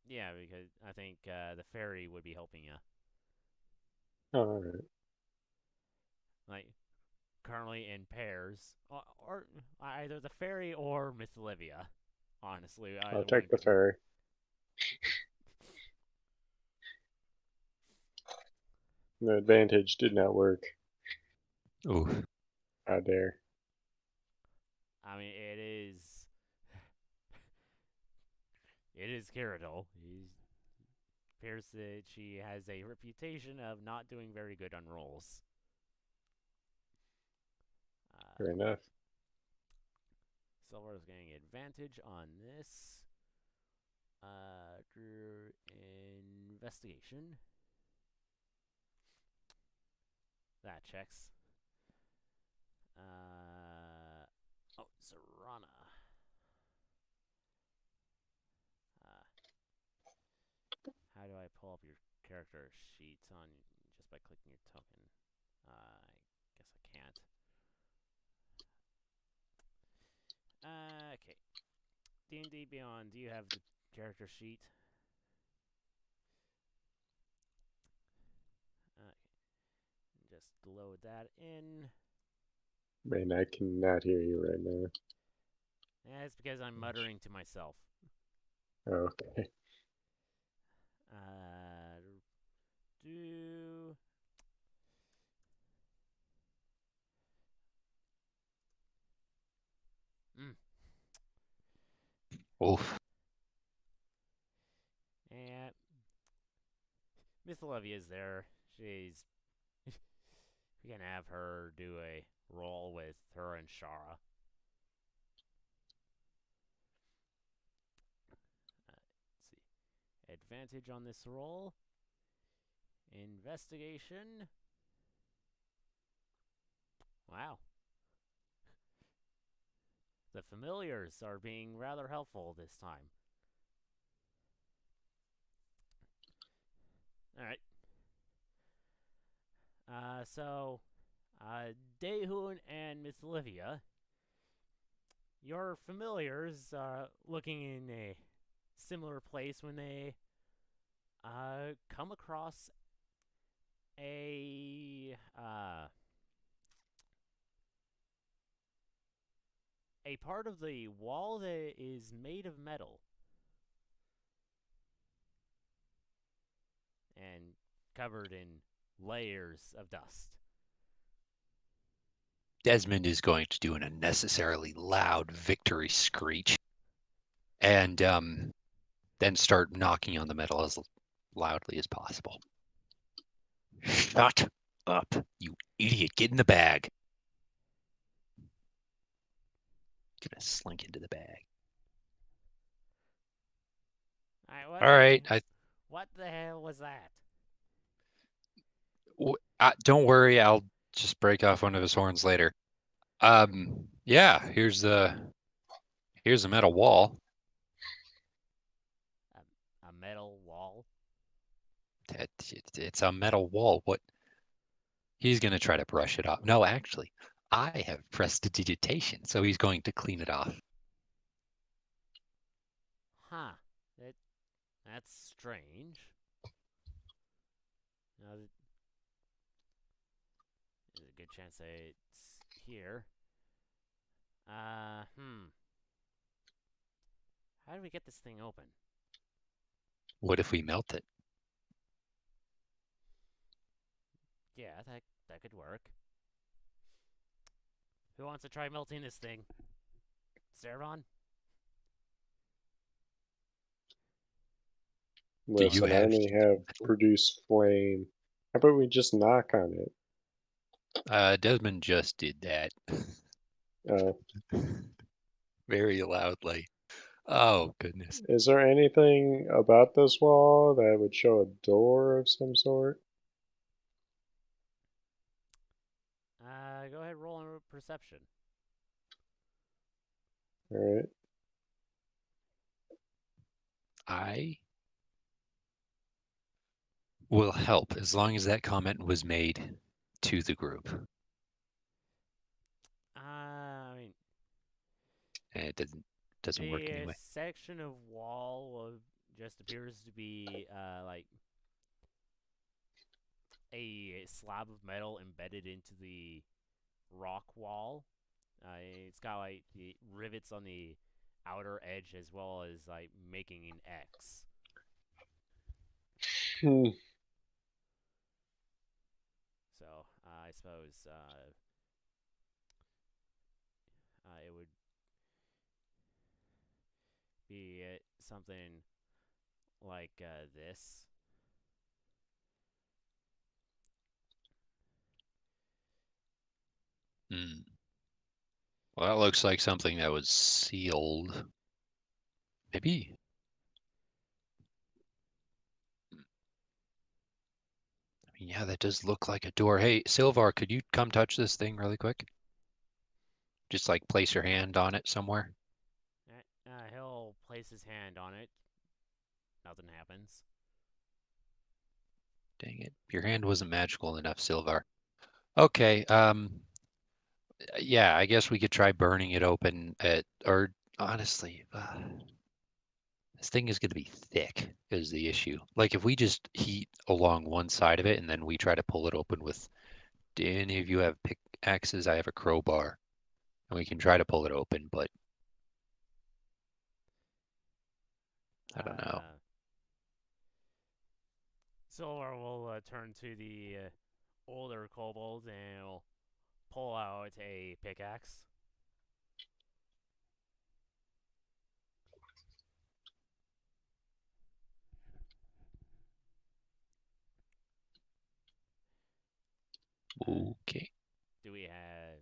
Yeah, because I think the fairy would be helping you. All right. Like currently in pairs, or either the fairy or Miss Olivia. Honestly, I'll either one take the could work. ferry. The advantage did not work. Ooh. How dare. I mean, it is Gyarados. He appears that she has a reputation of not doing very good on rolls. Fair enough. Silver is getting advantage on this. Investigation. That checks. Oh, Serana. How do I pull up your character sheet on just by clicking your token? I guess I can't. Okay. D&D Beyond, do you have the character sheet? Just load that in. Man, I cannot hear you right now. That's because I'm muttering to myself. Okay. Do. Oof. And Miss Olivia is there. She's. We can have her do a roll with her and Shara. Let's see. Advantage on this roll. Investigation. Wow. The familiars are being rather helpful this time. Alright. So, Daehoon and Miss Olivia, your familiars are looking in a similar place when they come across a part of the wall that is made of metal and covered in layers of dust. Desmond is going to do an unnecessarily loud victory screech and then start knocking on the metal as loudly as possible. Shut up, you idiot. Get in the bag. Gonna slink into the bag. All right. What the hell was that? Don't worry. I'll just break off one of his horns later. Yeah, here's a metal wall. A metal wall. It's a metal wall. What? He's gonna try to brush it off. No, actually, I have prestidigitation, so he's going to clean it off. Huh. That that's strange. There's a good chance that it's here. Hmm. How do we get this thing open? What if we melt it? Yeah, that could work. Who wants to try melting this thing? Servon? Do you Listen, I have only heat have metal? produce flame. How about we just knock on it? Desmond just did that Uh, very loudly. Oh, goodness. is there anything about this wall that would show a door of some sort? Go ahead, roll on perception. All right. I will help as long as that comment was made to the group. I mean, And it doesn't work the anyway. section of wall just appears to be like a slab of metal embedded into the rock wall. It's got like the rivets on the outer edge as well as like making an X. Hmm. So I suppose it would be something like this. Hmm. Well, that looks like something that was sealed. Maybe. I mean, yeah, that does look like a door. Hey, Silvar, could you come touch this thing really quick? Just like place your hand on it somewhere. He'll place his hand on it. Nothing happens. Dang it. Your hand wasn't magical enough, Silvar. Okay, yeah, I guess we could try burning it open or honestly, this thing is going to be thick is the issue. Like if we just heat along one side of it and then we try to pull it open with, do any of you have pickaxes? I have a crowbar and we can try to pull it open, but I don't know. Uh, Solar will turn to the older kobold and will pull out a pickaxe. Uh, Okay. do we have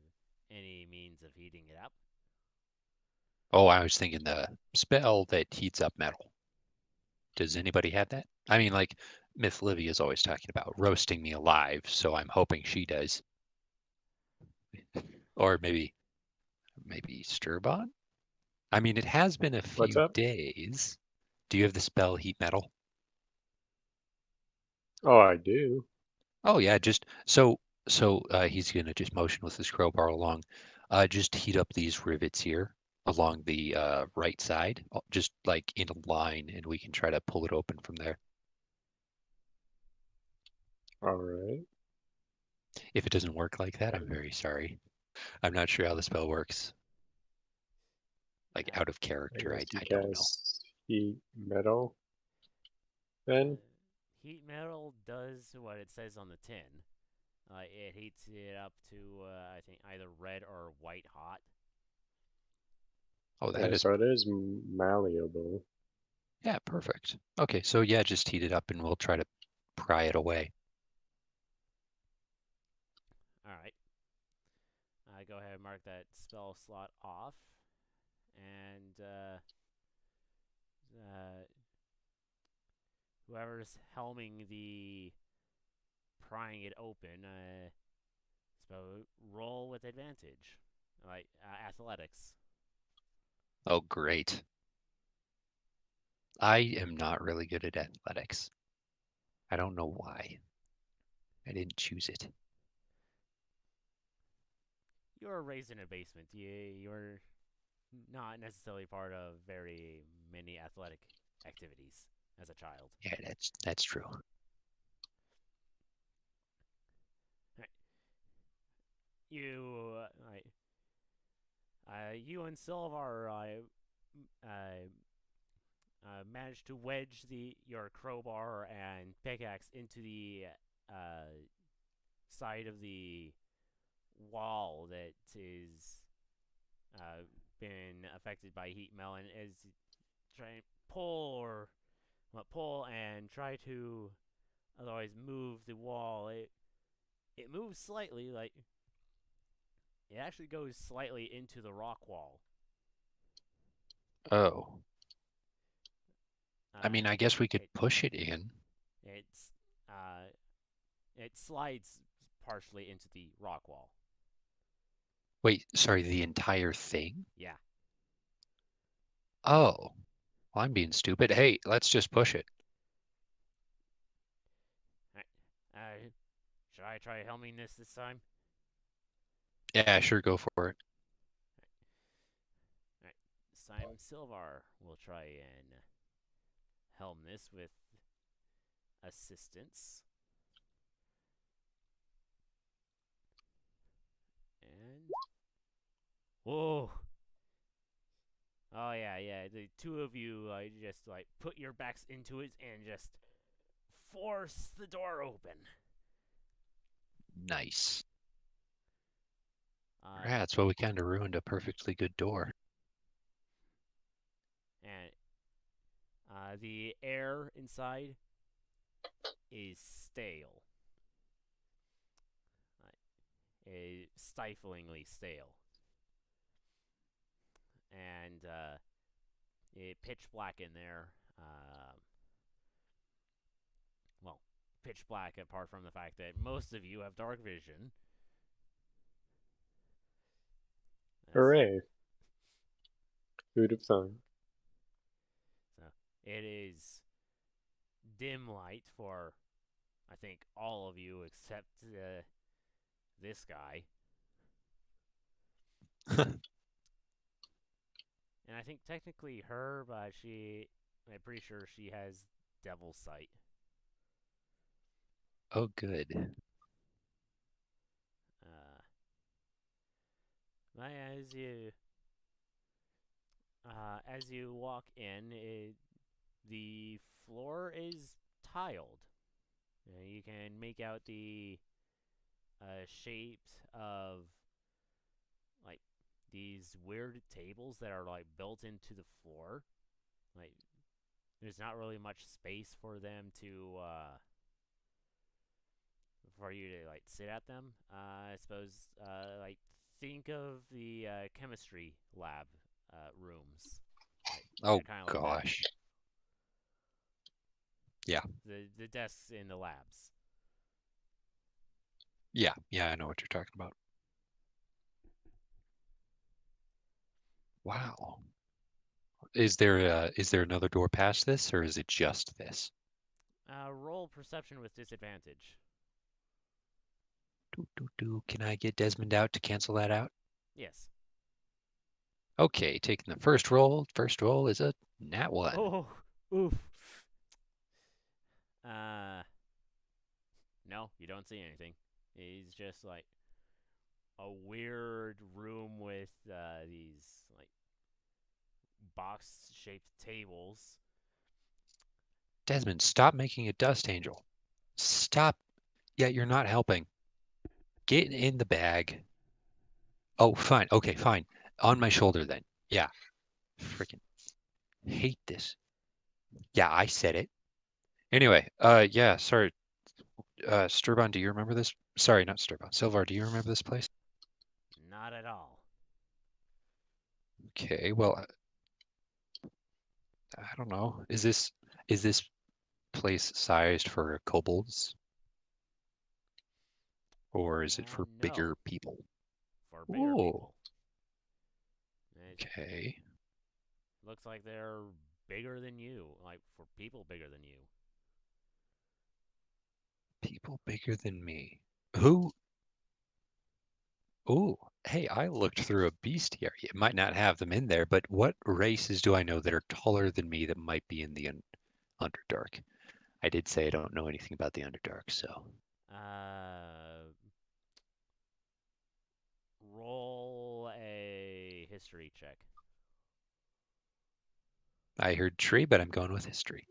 any means of heating it up? Oh, I was thinking the spell that heats up metal. Does anybody have that? I mean, like Miss Livy is always talking about roasting me alive, so I'm hoping she does. Or maybe Sturbon? I mean, it has been a What's few up? days. Do you have the spell heat metal? Oh, I do. Oh yeah, just he's gonna just motion with his crowbar along. Just heat up these rivets here along the right side, just like in a line, and we can try to pull it open from there. All right. If it doesn't work like that, I'm very sorry. I'm not sure how the spell works. Like Uh, out of I character, guess you I don't know. cast heat metal then. uh, heat metal does what it says on the tin. It heats it up to I think either red or white hot. Oh, that Okay, is so it is malleable. yeah, perfect. Okay, so yeah, just heat it up and we'll try to pry it away. All right. Go ahead and mark that spell slot off, and whoever's helming the prying it open, so roll with advantage. like athletics. Oh, great. I am not really good at athletics. I don't know why. I didn't choose it. You were raised in a basement. You're not necessarily part of very many athletic activities as a child. Yeah, that's true. Right. You, you and Silvar managed to wedge the your crowbar and pickaxe into the uh, side of the wall that is been affected by heat melon. As try and pull and try to otherwise move the wall. It moves slightly, like it actually goes slightly into the rock wall. Oh, I Uh, mean, I guess we could it push it in. it's it slides partially into the rock wall. Wait, sorry, the entire thing? Yeah. Oh, well, I'm being stupid. Hey, let's just push it. Right. Should I try helming this time? Yeah, sure, go for it. Right. This time, Silvar will try and helm this with assistance. And whoa! Oh yeah, yeah. The two of you just like put your backs into it and just force the door open. Nice. Uh, Yeah, that's why we kind of ruined a perfectly good door. and the air inside is stale, is stiflingly stale, and it pitch black in there. Well, pitch black apart from the fact that most of you have dark vision. So, Hooray! Who'd have thought? so it is dim light for I think all of you except this guy. And I think technically her, but I'm pretty sure she has devil sight. Oh, good. Uh, as you as you walk in, the floor is tiled. You can make out the shapes of like these weird tables that are like built into the floor. Like there's not really much space for them to for you to like sit at them. I suppose like think of the chemistry lab rooms, like Oh, kind of like that. gosh. Yeah, The desks in the labs. yeah, I know what you're talking about. Wow. Is there another door past this, or is it just this? Roll perception with disadvantage. Can I get Desmond out to cancel that out? Yes. Okay, taking the first roll. First roll is a nat one. Oh, oof. Uh, no, you don't see anything. It's just like a weird room with these like box-shaped tables. Desmond, stop making a dust angel. Stop. Yeah, you're not helping. Get in the bag. Oh, fine. Okay, fine. On my shoulder then. Yeah. Freaking hate this. Yeah, I said it. Anyway, yeah, sorry. Sturban, do you remember this? Sorry, not Sturban. Silvar, do you remember this place? Not at all. Okay, well, I don't know. Is this place sized for kobolds, or is it for bigger No, people? for bigger Oh, people. It Okay. looks like they're bigger than you, like for people bigger than you. People bigger than me. Who? Oh, hey, I looked through a bestiary. It might not have them in there, but what races do I know that are taller than me that might be in the Underdark? I did say I don't know anything about the Underdark, so Uh, roll a history check. I heard tree, but I'm going with history.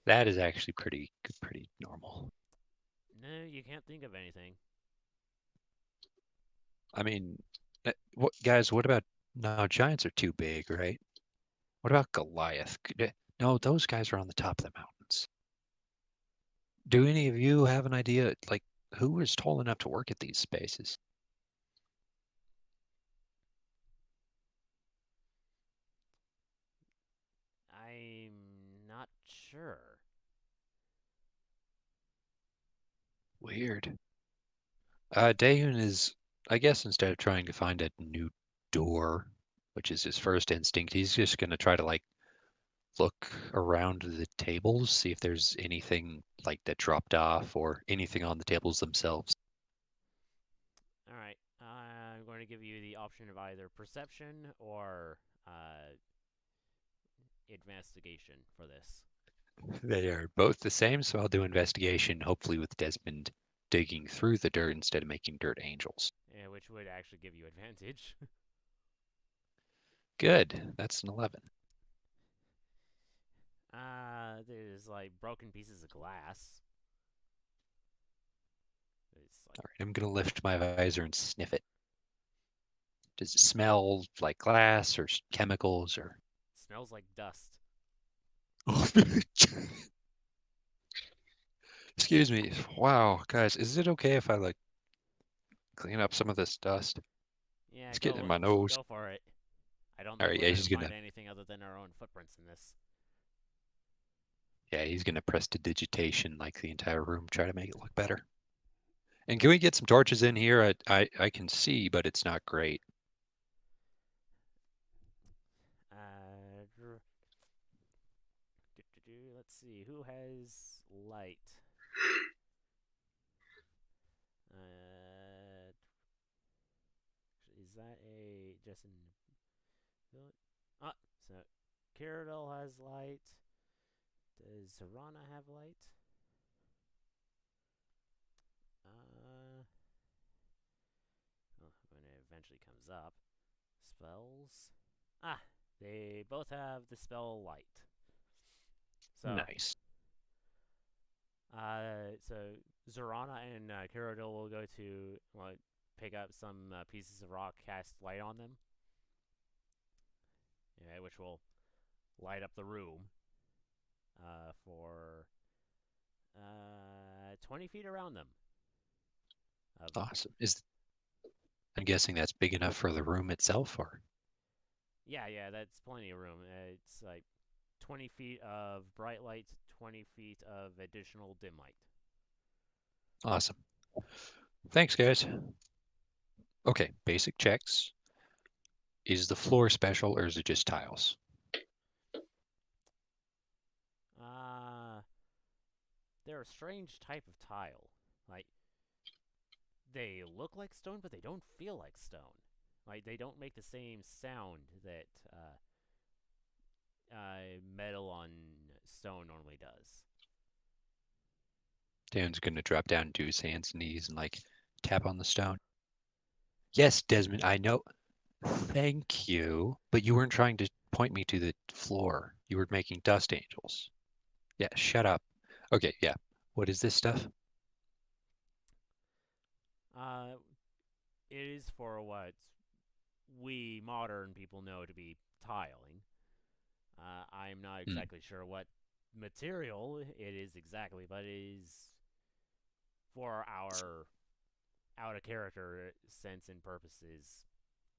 That is actually pretty normal. No, you can't think of anything. I mean, what guys? What about no? Giants are too big, right? What about Goliath? No, those guys are on the top of the mountains. Do any of you have an idea, like, who is tall enough to work at these spaces? I'm not sure. Weird. Dayun is, I guess, instead of trying to find a new door, which is his first instinct, he's just gonna try to like look around the tables, see if there's anything like that dropped off or anything on the tables themselves. All right, I'm going to give you the option of either perception or investigation for this, They are both the same, so I'll do investigation, hopefully with Desmond digging through the dirt instead of making dirt angels. which would actually give you advantage. Good. That's an 11. There's like broken pieces of glass. It's like All right, I'm gonna lift my visor and sniff it. Does it smell like glass or chemicals or? smells like dust. Excuse me. Wow, guys, is it okay if I like clean up some of this dust? Yeah, It's getting in my nose. go for it. I don't All think right, we're yeah, gonna he's find gonna, anything other than our own footprints in this. yeah, he's gonna press to digitation like the entire room, try to make it look better. And can we get some torches in here? I can see, but it's not great. Uh, let's see who has light. Uh, is that a just an ah? So, Cyrodiil has light. Does Serana have light? Uh, when it eventually comes up, spells. Ah, they both have the spell light. So, Nice. so Zorana and Cyrodiil will go to pick up some pieces of rock, cast light on them, yeah, which will light up the room for 20 feet around them. Awesome. Is I'm guessing that's big enough for the room itself, or Yeah, that's plenty of room. It's like 20 feet of bright light, 20 feet of additional dim light. awesome. Thanks, guys. Okay, basic checks. Is the floor special or is it just tiles? Uh, they're a strange type of tile. Like, they look like stone, but they don't feel like stone. Like, they don't make the same sound that metal on stone normally does. Dan's gonna drop down to his hands and knees and like tap on the stone. Yes, Desmond, I know. Thank you. But you weren't trying to point me to the floor. You were making dust angels. Yeah, shut up. Okay, yeah. What is this stuff? Uh, it is for what we modern people know to be tiling. I'm not Hmm, exactly sure what material it is exactly, but it is for our out of character sense and purposes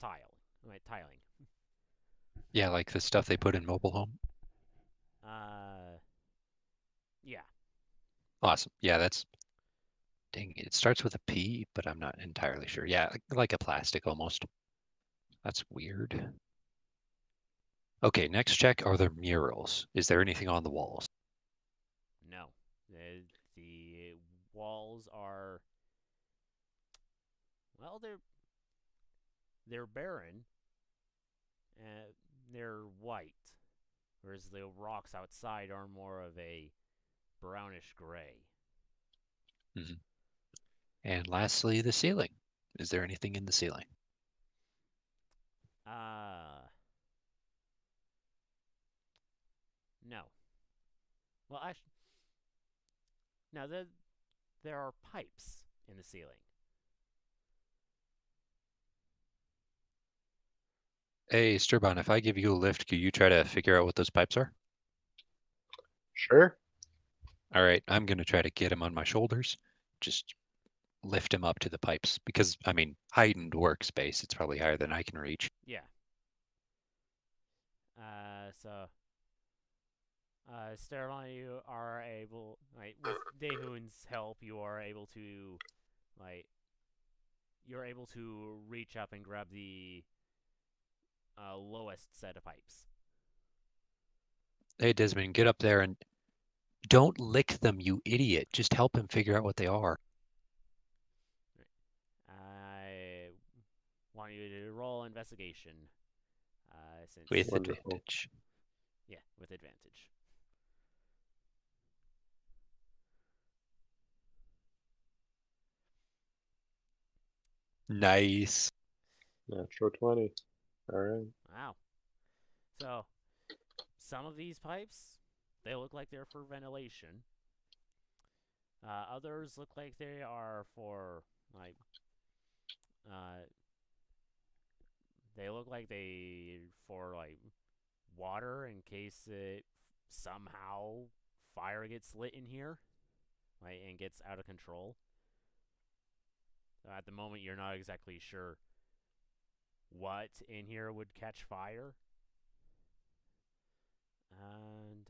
tiling. yeah, like the stuff they put in mobile home. Uh, yeah. Awesome. Yeah, that's dang it. It starts with a P, but I'm not entirely sure. Yeah, like a plastic almost. That's weird. Okay, next check are the murals. Is there anything on the walls? No. The walls are, well, they're barren and they're white, whereas the rocks outside are more of a brownish gray. Mhm. And lastly, the ceiling. Is there anything in the ceiling? Uh, no. Well, actually, no. There are pipes in the ceiling. Hey, Sturban, if I give you a lift, could you try to figure out what those pipes are? Sure. All right, I'm gonna try to get him on my shoulders. Just lift him up to the pipes because, I mean, heightened workspace. It's probably higher than I can reach. Yeah. So Sterling, you are able, like, with Daehun's help, you are able to, like, you're able to reach up and grab the lowest set of pipes. Hey, Desmond, get up there and don't lick them, you idiot. Just help him figure out what they are. I want you to roll investigation, since, With Wonderful. advantage. yeah, with advantage. Nice. Natural 20. All right. Wow. So, some of these pipes, they look like they're for ventilation. Others look like they are for, like, uh, they look like they for, like, water in case it somehow fire gets lit in here, like, and gets out of control. At the moment, you're not exactly sure what in here would catch fire. And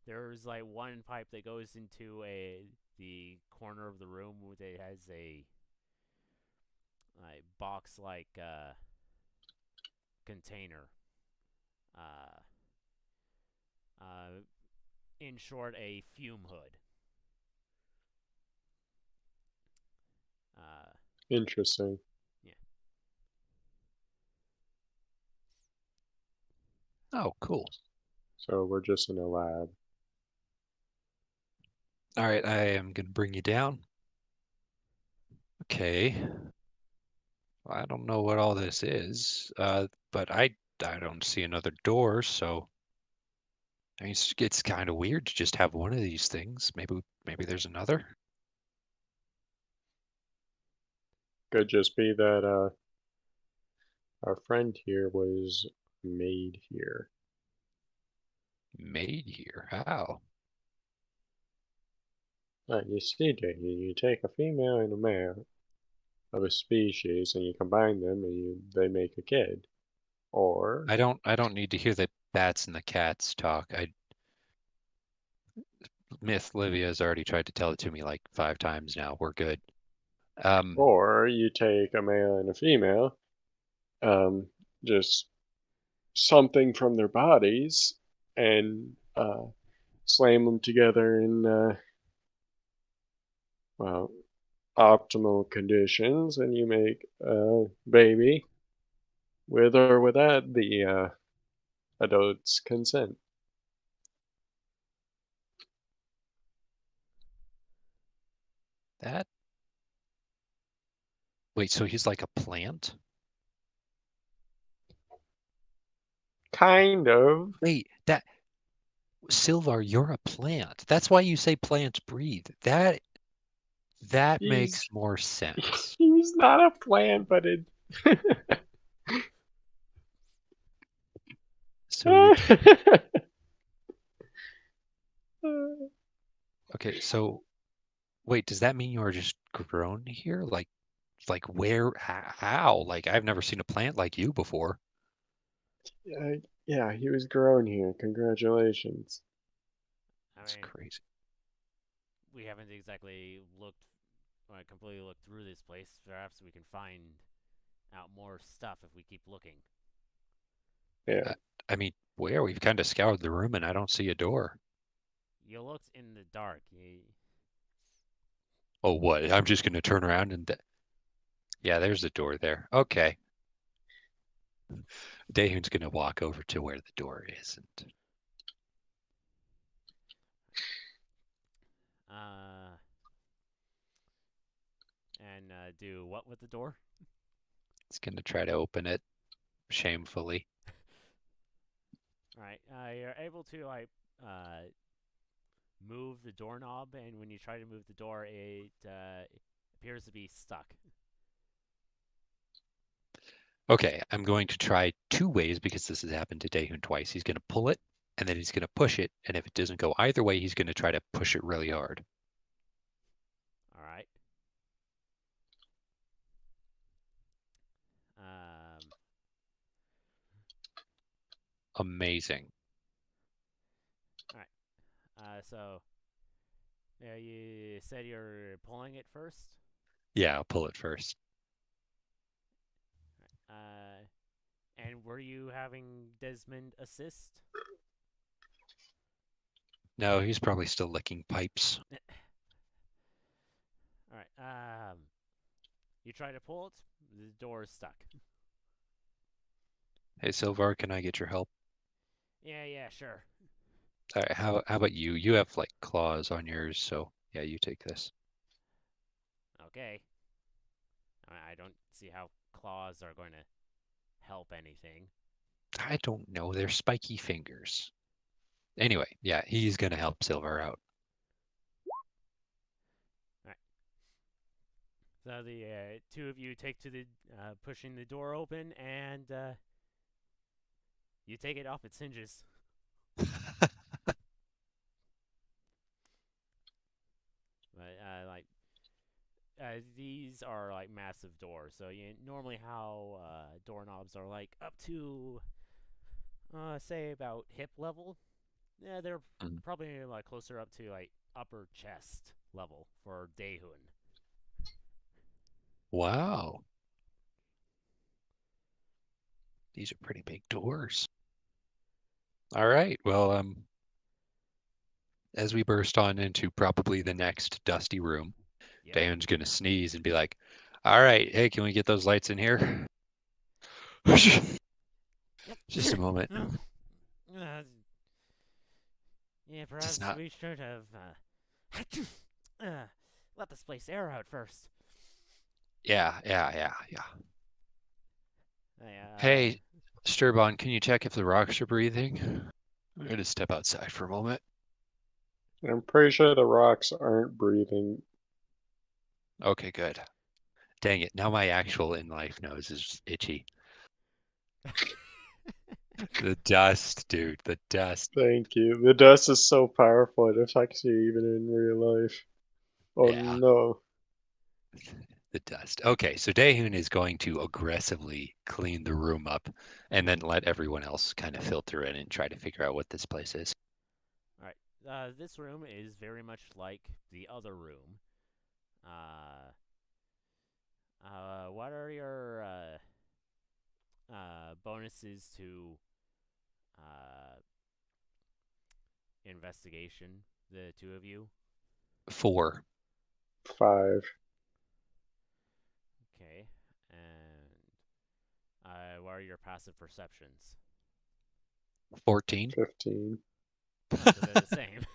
there's like one pipe that goes into a the corner of the room that has a box like container. Uh, uh, in short, a fume hood. Uh, Interesting. yeah. Oh, cool. So we're just in a lab. All right, I am gonna bring you down. Okay. Well, I don't know what all this is, but I don't see another door, so I mean, it's kind of weird to just have one of these things. Maybe there's another. Could just be that our friend here was made here. Made here. How? You see, Davey, you take a female and a male of a species and you combine them and they make a kid. Or, I don't need to hear the bats and the cats talk. I Myth Livia has already tried to tell it to me like 5 times now. We're good. Um, or you take a male and a female, um, just something from their bodies and slam them together in well, optimal conditions, and you make a baby with or without the adult's consent. that Wait, so he's like a plant? Kind of. Wait, that Silvar, you're a plant. That's why you say plants breathe. That He's makes more sense. he's not a plant, but it. So you're Uh, okay, so wait, does that mean you are just grown here? Like where, how? Like I've never seen a plant like you before. yeah, he was grown here. Congratulations. I That's mean, crazy. we haven't exactly looked, completely looked through this place. Perhaps we can find out more stuff if we keep looking. Yeah. I mean, where? We've kind of scoured the room and I don't see a door. You looked in the dark. Oh, what? I'm just going to turn around and... Yeah, there's a door there. Okay. Daehoon's going to walk over to where the door is and Uh, and do what with the door? he's going to try to open it shamefully. All right. You're able to uh move the doorknob, and when you try to move the door, it appears to be stuck. Okay, I'm going to try two ways because this has happened to Daehoon twice. He's going to pull it and then he's going to push it. And if it doesn't go either way, he's going to try to push it really hard. All right. Um. Amazing. All right. So you said you're pulling it first. Yeah, I'll pull it first. And were you having Desmond assist? No, he's probably still licking pipes. All right. You try to pull it. The door is stuck. Hey, Silvar, can I get your help? Yeah, sure. All right, how about you? You have like claws on yours, so yeah, you take this. Okay. I don't see how claws are going to help anything. I don't know. They're spiky fingers. Anyway, yeah, he's gonna help Silver out. All right. So the two of you take to the pushing the door open, and you take it off its hinges. But these are like massive doors, so you normally how doorknobs are like up to say about hip level. Yeah, they're Mm. probably like closer up to like upper chest level for Daehun. Wow, these are pretty big doors. All right, well, as we burst on into probably the next dusty room, Yep. Daehoon's gonna sneeze and be like, "All right, hey, can we get those lights in here?" Yep. Just a moment. Yeah, Just perhaps not. we should have let this place air out first. Yeah. I, Hey, Sturban, can you check if the rocks are breathing? I'm gonna step outside for a moment. I'm pretty sure the rocks aren't breathing. Okay, good. Dang it, now my actual in-life nose is itchy. The dust, dude, the dust. Thank you. The dust is so powerful it affects you even in real life. Oh Yeah, no. the dust. Okay, so Daehoon is going to aggressively clean the room up and then let everyone else kind of filter in and try to figure out what this place is. All right. This room is very much like the other room. Uh, what are your bonuses to uh, investigation? The two of you. 4, 5, Okay. And what are your passive perceptions? 14. 15. So they're the same.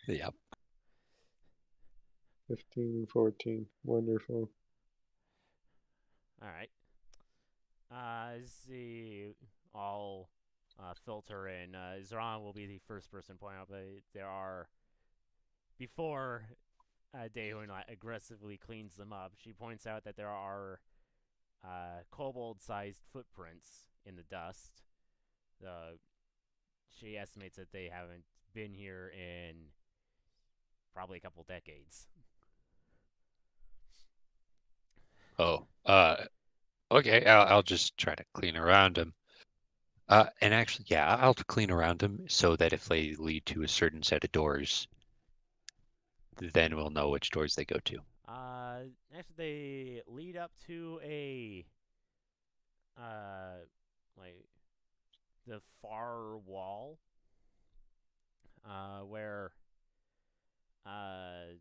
Yep. 15 and 14. Wonderful. All right. As the all filter in, Zeron will be the first person to point out that there are before Daehun aggressively cleans them up. She points out that there are kobold-sized footprints in the dust. She estimates that they haven't been here in probably a couple decades. Oh, okay, I'll just try to clean around them. And actually, yeah, I'll clean around them so that if they lead to a certain set of doors, then we'll know which doors they go to. Actually, they lead up to a uh, like the far wall, uh, where uh,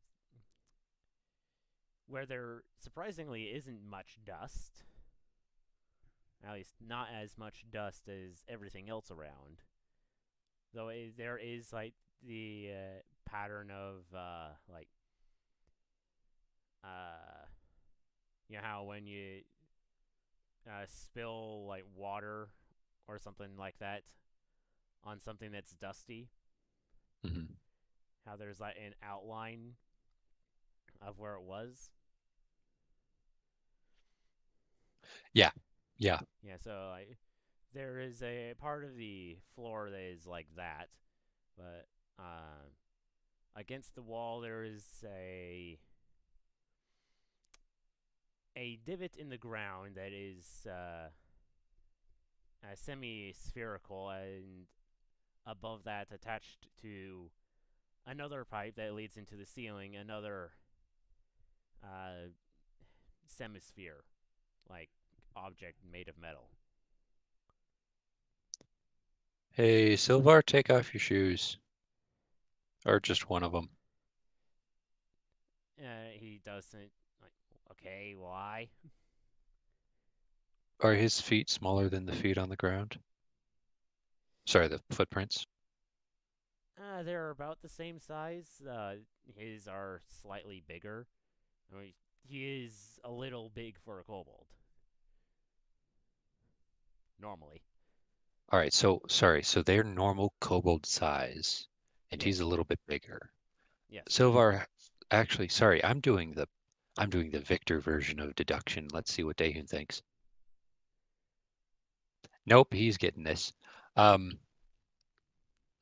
where there surprisingly isn't much dust. At least not as much dust as everything else around. Though there is like the pattern of uh, you know how when you spill like water or something like that on something that's dusty, Hmm. how there's like an outline of where it was. Yeah, yeah. Yeah, so like there is a part of the floor that is like that, but against the wall there is a divot in the ground that is semi-spherical, and above that, attached to another pipe that leads into the ceiling, another uh, semisphere, like object made of metal. Hey, Silvar, take off your shoes. Or just one of them. He doesn't like. Okay, why? Are his feet smaller than the feet on the ground? Sorry, the footprints. They're about the same size. His are slightly bigger. I mean, he is a little big for a kobold. Normally, All right, so sorry, so they're normal kobold size, and he's a yes, little bit bigger. yes. Silvar, actually, sorry, I'm doing the Victor version of deduction. Let's see what Dahun thinks. Nope, he's getting this. Um,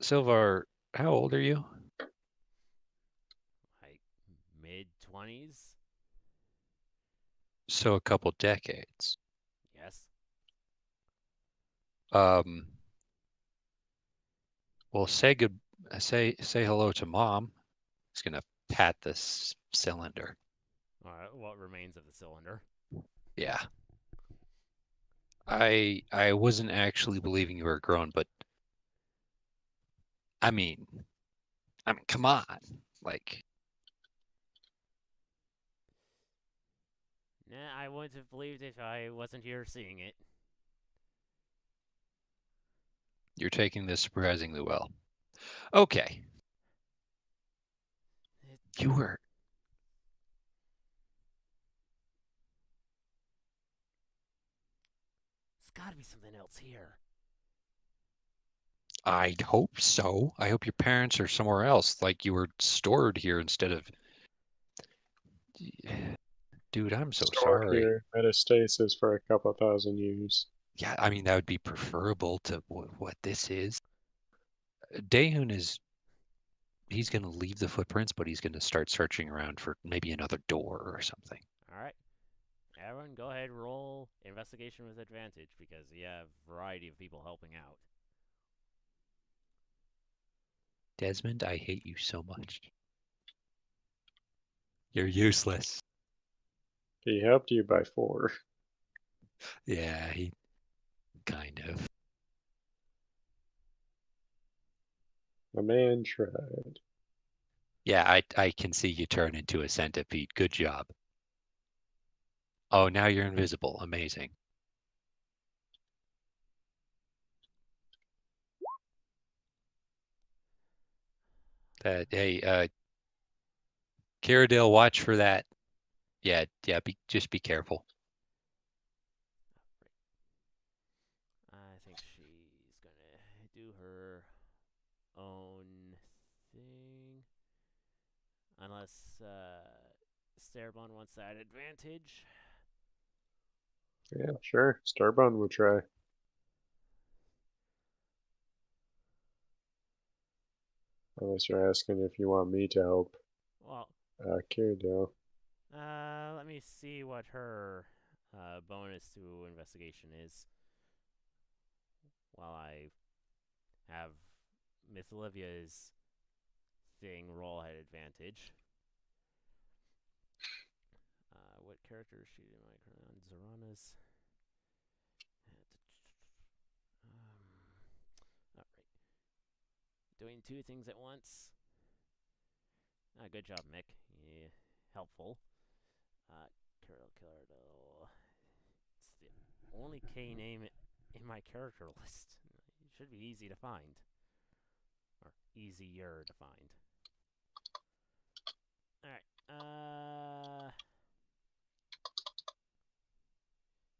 Silvar, how old are you? Like mid 20s. So a couple decades. Yes. Um, well, say hello to mom. He's gonna pat this cylinder. What remains of the cylinder? Yeah. I wasn't actually believing you were grown, but I mean, come on. Like, Nah, I wouldn't have believed it if I wasn't here seeing it. you're taking this surprisingly well. Okay. It, You were, it's got to be something else here. I hope so. I hope your parents are somewhere else, like you were stored here instead of. Dude, I'm so Stored sorry. here, metastasis for a couple thousand years. Yeah, I mean, that would be preferable to what this is. Dahun he's going to leave the footprints, but he's going to start searching around for maybe another door or something. All right, everyone, go ahead, roll investigation with advantage because you have a variety of people helping out. Desmond, I hate you so much. You're useless. He helped you by 4. Yeah, he kind of. A man tried. Yeah, I can see you turn into a centipede. Good job. Oh, now you're invisible. Amazing. That hey, Caradale, watch for that. Yeah, yeah, just be careful. I think she's gonna do her own thing, unless Starabon wants that advantage. Yeah, sure. Starbone will try. Unless you're asking if you want me to help Well, Kiradale. let me see what her bonus to investigation is while I have Miss Olivia's thing roll at advantage. What character is she in my crown? Zorana's. doing two things at once. Good job, Mick. Yeah, helpful. Kirill Killer. It's the only K name in my character list. It should be easy to find. Or easier to find. Alright.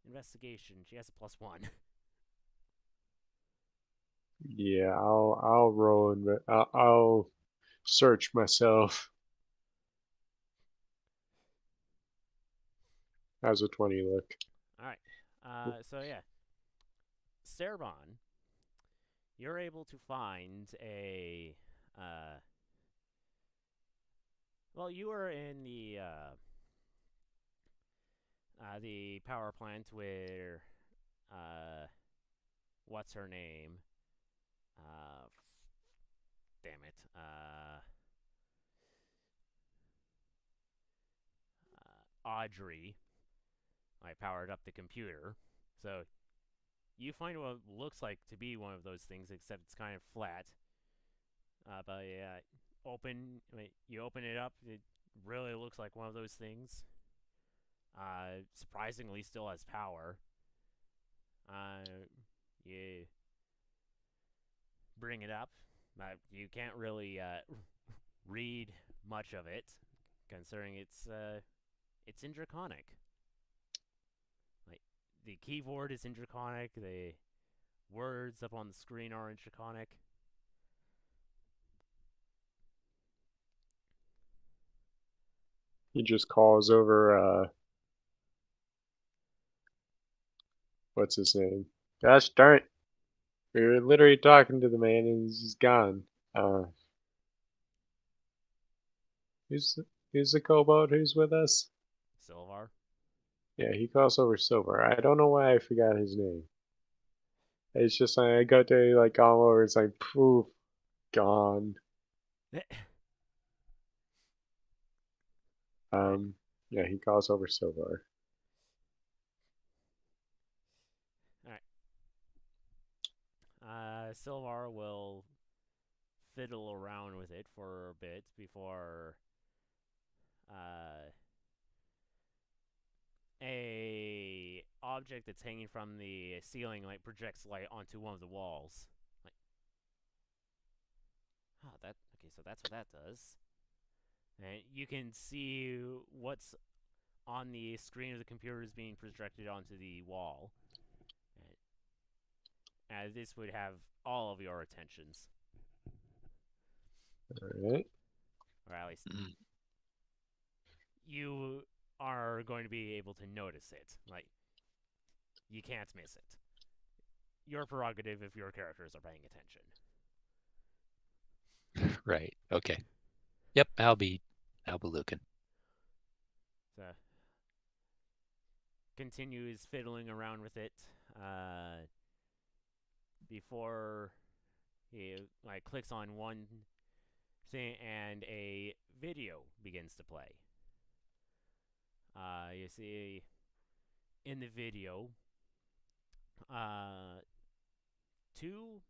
Investigation. She has a +1. Yeah, I'll roll and I'll search myself. How's a 20 look? Alright. So yeah. Cerbon, you're able to find a well, you were in the power plant where what's her name? Damn it. Audrey. I powered up the computer. So you find what looks like to be one of those things, except it's kind of flat. But yeah, you open it up, it really looks like one of those things. Surprisingly, still has power. You bring it up. You can't really read much of it, considering it's in Draconic. Like the keyboard is in Draconic. The words up on the screen are in Draconic. He just calls over, what's his name? Gosh darn it. We were literally talking to the man and he's just gone. Uh, who's, who's the kobold who's with us? Silvar. Yeah, he calls over Silver. I don't know why I forgot his name. It's just like, I got to like call over, it's like, poof, gone. Right. Yeah, he calls over Silver. Alright. Silvar will fiddle around with it for a bit before uh, a object that's hanging from the ceiling like projects light onto one of the walls. Like, oh, that okay. So that's what that does. And you can see what's on the screen of the computer is being projected onto the wall. And this would have all of your attentions, Alright. or at least Mm. you are going to be able to notice it. Like, you can't miss it. Your prerogative if your characters are paying attention. Right. Okay. Yep. I'll be looking. So, continues fiddling around with it before he like clicks on one thing and a video begins to play. You see in the video two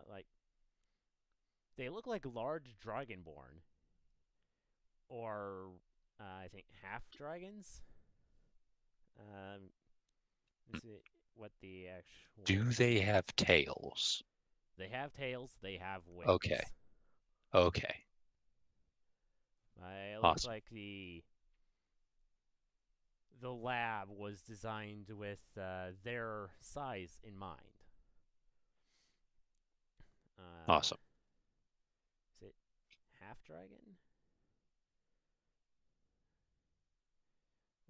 like they look like large dragonborn or I think half dragons. Let's see what the Do actual. they have tails? They have tails. They have Okay. wings. Okay. It looks Awesome. like the lab was designed with their size in mind. Uh, Awesome. is it half dragon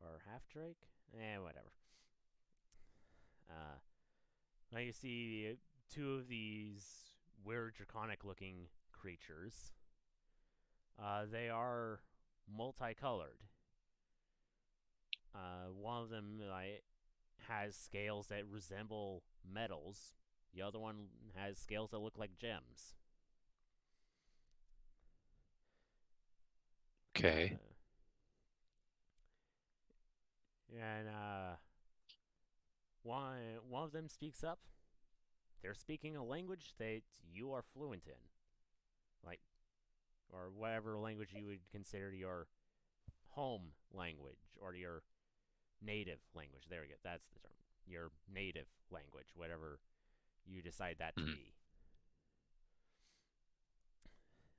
or half drake? Whatever. Now you see two of these weird draconic-looking creatures. They are multicolored. One of them has scales that resemble metals. The other one has scales that look like gems. Okay. And one of them speaks up. they're speaking a language that you are fluent in, like, or whatever language you would consider your home language or your native language. There we go. That's the term. Your native language, whatever you decide that to Mhm. be.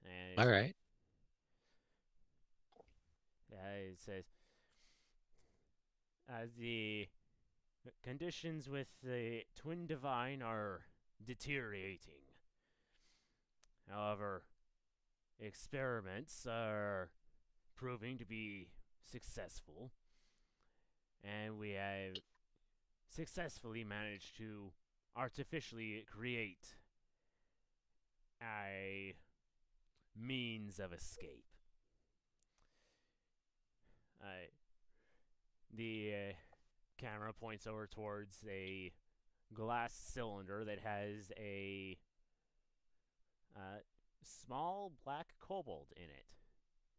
And All right. it says the conditions with the twin divine are deteriorating. However, experiments are proving to be successful, and we have successfully managed to artificially create a means of escape. Uh, the camera points over towards a glass cylinder that has a small black kobold in it.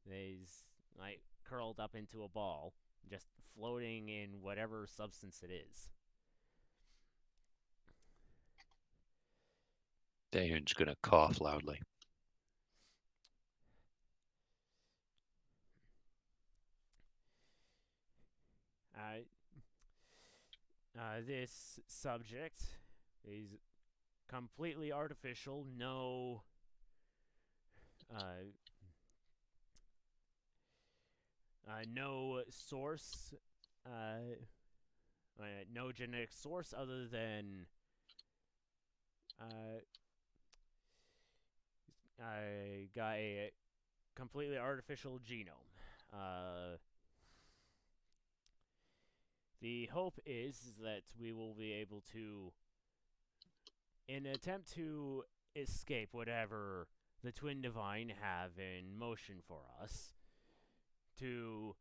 He's like curled up into a ball, just floating in whatever substance it is. Damon's gonna cough loudly. Uh, this subject is completely artificial, uh, no source, uh, no genetic source other than uh, I got a completely artificial genome. The hope is that we will be able to, in an attempt to escape whatever the Twin Divine have in motion for us, to,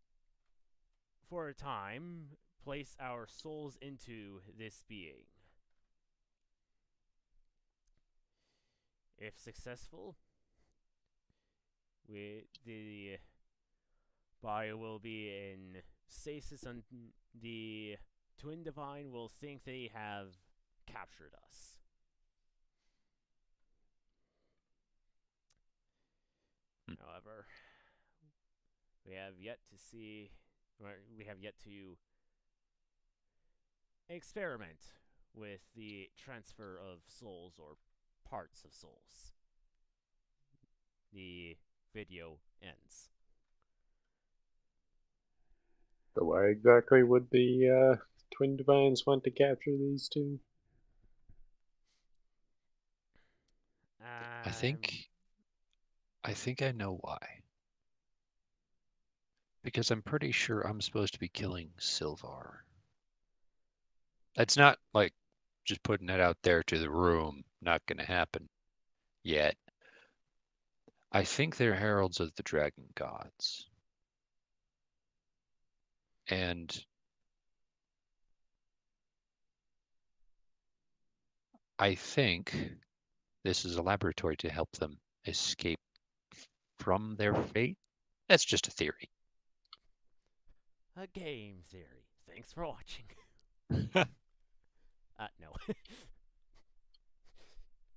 for a time, place our souls into this being. If successful, the body will be in stasis, and the Twin Divine will think they have captured us. Hmm. However, we have yet to see, or we have yet to experiment with the transfer of souls or parts of souls. The video ends. So why exactly would the twin divines want to capture these two? I Um, think I think I know why. Because I'm pretty sure I'm supposed to be killing Sylvar. That's not like just putting that out there to the room. Not gonna happen yet. I think they're heralds of the dragon gods. And I think this is a laboratory to help them escape from their fate. That's just a theory. a game theory. Thanks for watching. No.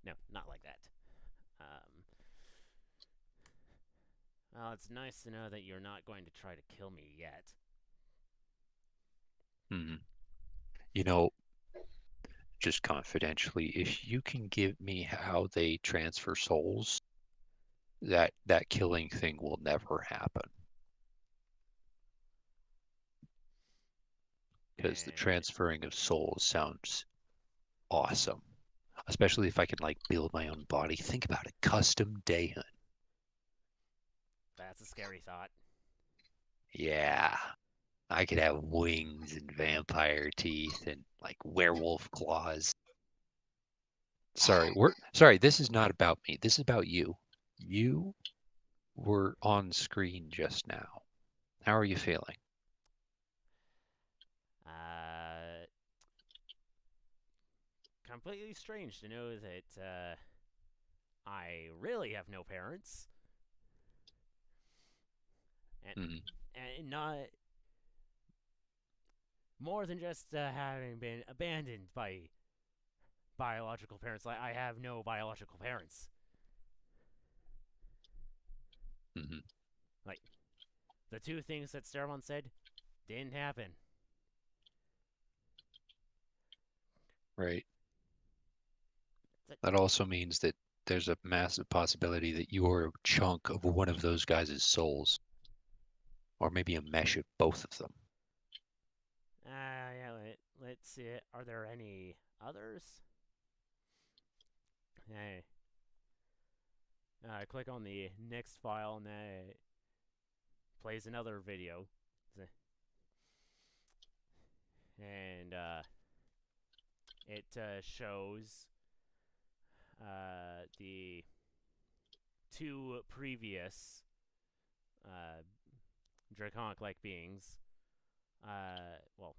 No, not like that. Well, it's nice to know that you're not going to try to kill me yet. Hmm. You know, just confidentially, if you can give me how they transfer souls, that killing thing will never happen. Because the And transferring of souls sounds awesome. Especially if I can like build my own body. Think about it, custom Daehun. that's a scary thought. Yeah, I could have wings and vampire teeth and like werewolf claws. Sorry. This is not about me. This is about you. You were on screen just now. How are you feeling? Uh, Completely strange to know that I really have no parents, and Hmm. not more than just having been abandoned biological parents. Like, I have no biological parents. Hmm. Like, the two things that Starmon said didn't happen. Right. That, That also means that there's a massive possibility that you're a chunk of one of those guys' souls, or maybe a mesh of both of them. yeah, let's see. Are there any others? Hey, click on the next file and that plays another video. And it shows the two previous uh, draconic-like beings. Well,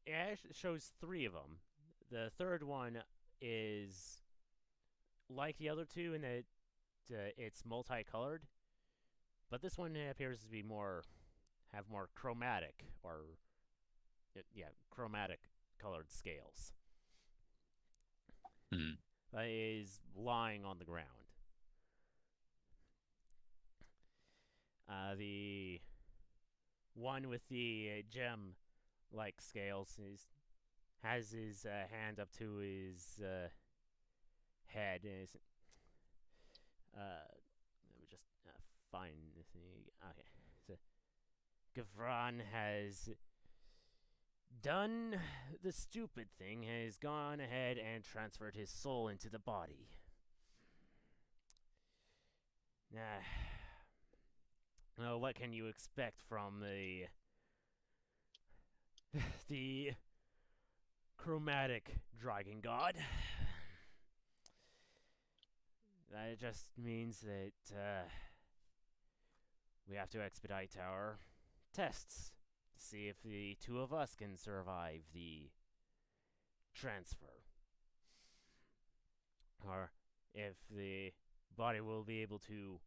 it actually shows three of them. The third one is like the other two in that it's multicolored, but this one appears to be have more chromatic or chromatic colored scales. Hmm. Is lying on the ground. The one with the gem like scales has his hand up to his head and is let me just find the thing. Okay. So Gavran has done the stupid thing, has gone ahead and transferred his soul into the body. What can you expect from the chromatic dragon god? That just means that we have to expedite our tests to see if the two of us can survive the transfer, or if the body will be able to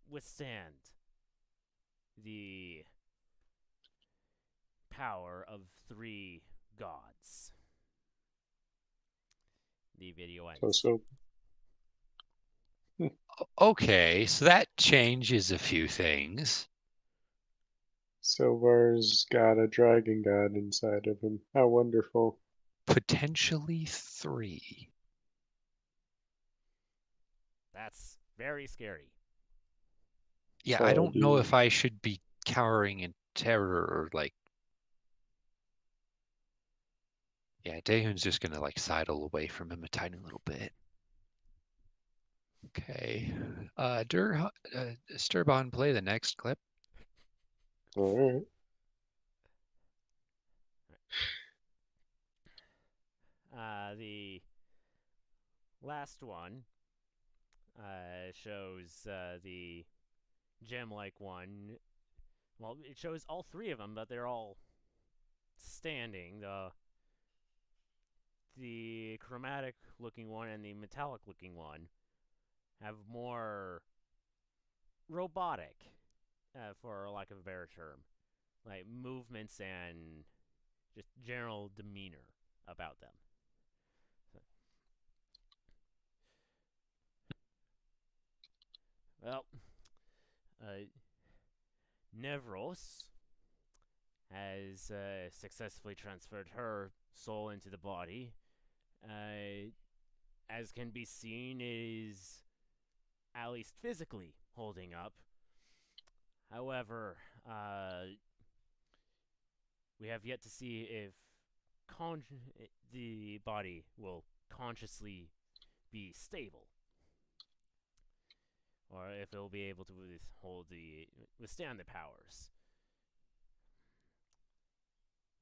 withstand the power of three gods. The video So ends. so Okay, so that changes a few things. Silvar's got a dragon god inside of him. How wonderful. Potentially three. That's very scary. Yeah, I So don't do know if you, I should be cowering in terror or like. Yeah, Daehoon's just gonna like sidle away from him a tiny little bit. Okay. Sturbon, play the next clip. all right. The last one shows the gem-like one. Well, it shows all three of them, but they're all standing. The chromatic-looking one and the metallic-looking one have more robotic, for lack of a better term, like movements and just general demeanor about them. So, well, uh, Nevros has successfully transferred her soul into the body. As can be seen, is at least physically holding up. However, we have yet to see if the body will consciously be stable, or if it will be able to withstand the powers.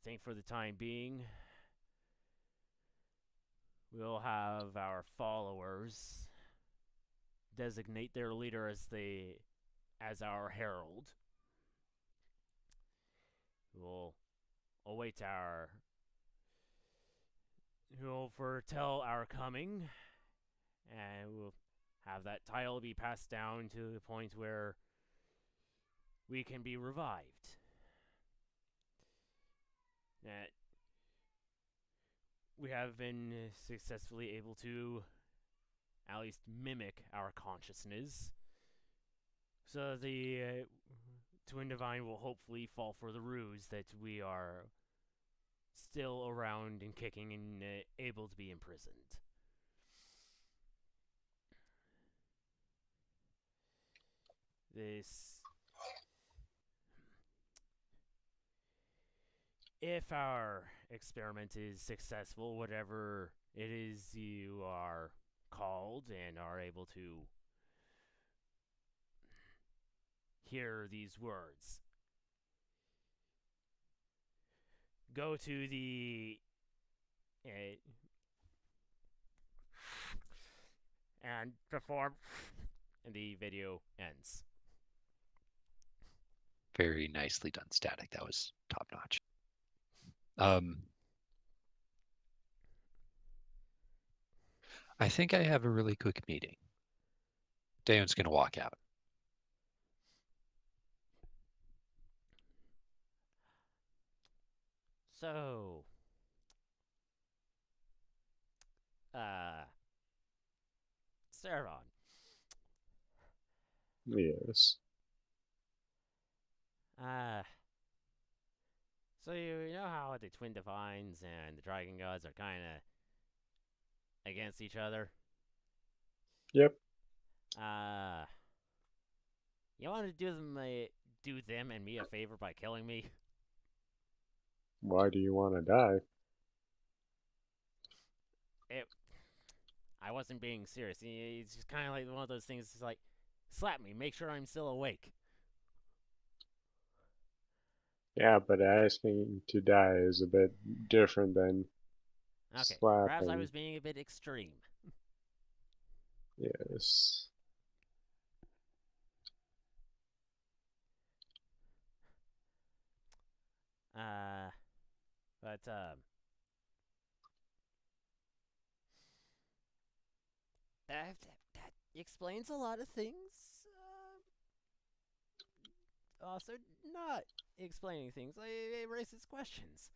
I think for the time being, we'll have our followers designate their leader as our herald. We'll await who'll foretell our coming, and we'll have that title be passed down to the point where we can be revived. that we have been successfully able to at least mimic our consciousness. So the Twin Divine will hopefully fall for the ruse that we are still around and kicking and able to be imprisoned. This. If our experiment is successful, whatever it is you are called and are able to hear these words, go to the. Uh, and perform. And the video ends. Very nicely done, Static. That was top notch. Um, I think I have a really quick meeting. Damon's gonna walk out. So, uh, Sarah, Yes. uh, so you know how the Twin Divines and the Dragon Gods are kind of against each other? Yep. Uh, you want to do them and me a favor by killing me? Why do you want to die? It, I wasn't being serious. It's just kind of like one of those things. It's like, slap me, make sure I'm still awake. Yeah, but asking to die is a bit different than Okay, perhaps I slapping. was being a bit extreme. Yes. Uh, but that explains a lot of things. Also, not explaining things. It raises questions.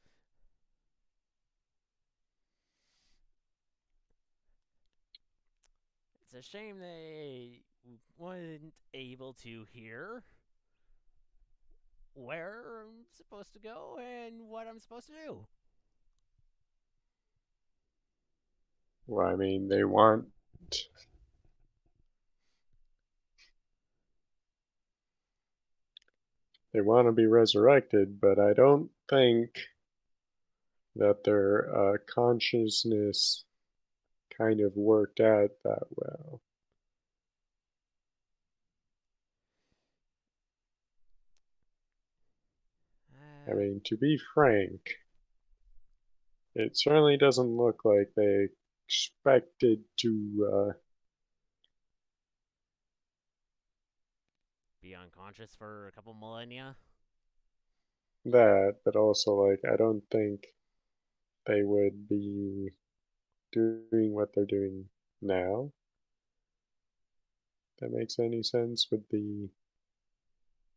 It's a shame they weren't able to hear where I'm supposed to go and what I'm supposed to do. Well, I mean, they want to be resurrected, but I don't think that their consciousness kind of worked out that well. I Uh, mean, to be frank, it certainly doesn't look like they expected to be unconscious for a couple millennia. that, but also, like, I don't think they would be doing what they're doing now. That makes any sense with the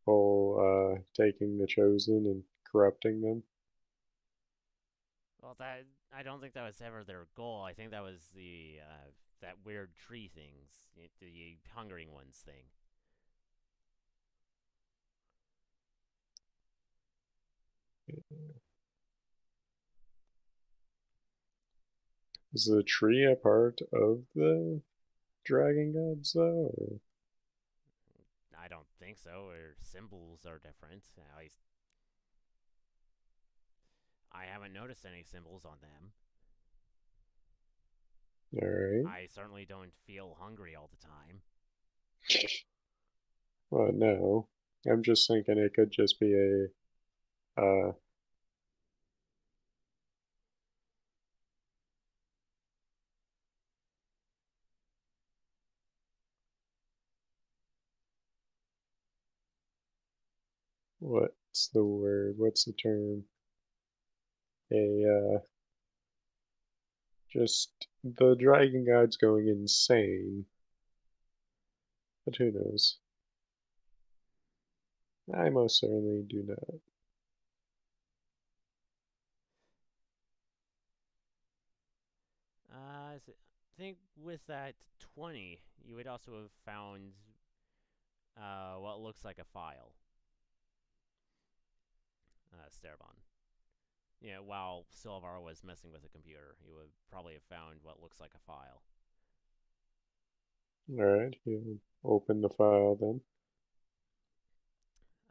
whole taking the chosen and corrupting them. Well, that I don't think that was ever their goal. I think that was the that weird tree things, the hungering ones thing. Is the tree a part of the dragon gods, though? Or? I don't think so. Or symbols are different. At least I haven't noticed any symbols on them. All right. I certainly don't feel hungry all the time. Well, no. I'm just thinking it could just be uh, what's the word? What's the term? Just the dragon gods going insane. But who knows? I most certainly do not. I think with that 20, you would also have found what looks like a file, Sterban. Yeah, while Silvar was messing with the computer, you would probably have found what looks like a file. All right, you open the file then.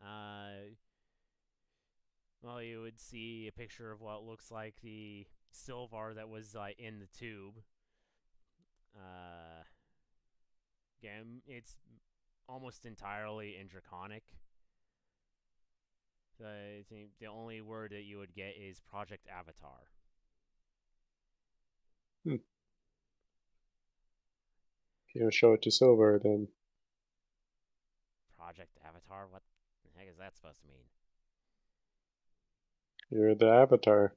Uh, well, you would see a picture of what looks like the Silvar that was in the tube. Uh, Again, it's almost entirely in Draconic. So I think the only word that you would get is Project Avatar. Hmm. You show it to Silver then. Project Avatar? What the heck is that supposed to mean? You're the avatar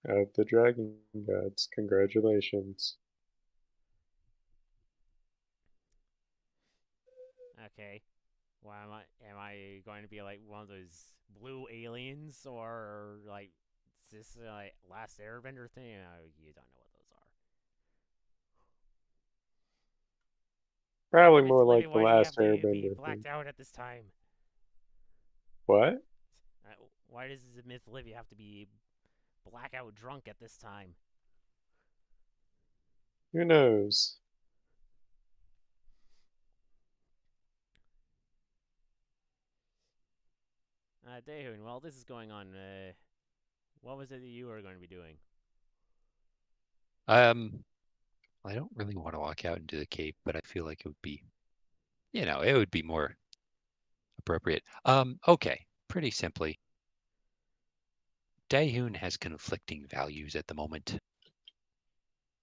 of the dragon gods. Congratulations. Okay. Why am I? Am I going to be like one of those blue aliens, or like is this like Last Airbender thing? You don't know what those are. Probably Myth more Livy, like the why do you last have to be Airbender blacked thing. out at this time? What? Why does the Myth Livy have to be blackout drunk at this time? Who knows? Dehun, while this is going on, what was it that you were going to be doing? Um, I don't really want to walk out into the cave, but I feel like it would be, it would be more appropriate. Okay, pretty simply, Daehoon has conflicting values at the moment.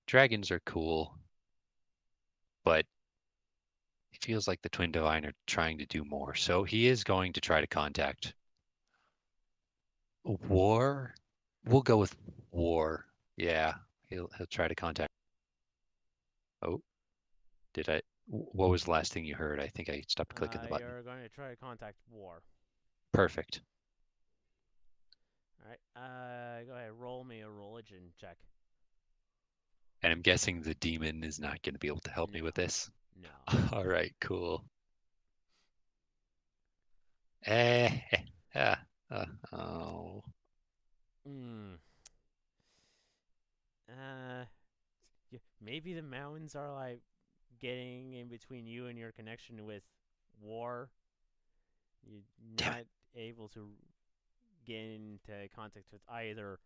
Dragons are cool, but it feels like the Twin Divine are trying to do more. So he is going to try to contact War. We'll go with War. Yeah, he'll try to contact. Oh, did I? What was the last thing you heard? I think I stopped clicking the button. You're going to try to contact War. Perfect. Alright, go ahead, roll me a religion check. And I'm guessing the demon is not going to be able to help me with No. this. No. All right, cool. Eh, ah, oh. Hmm. Uh, maybe the mountains are like getting in between you and your connection with War. You're Damn not it. able to get into contact with either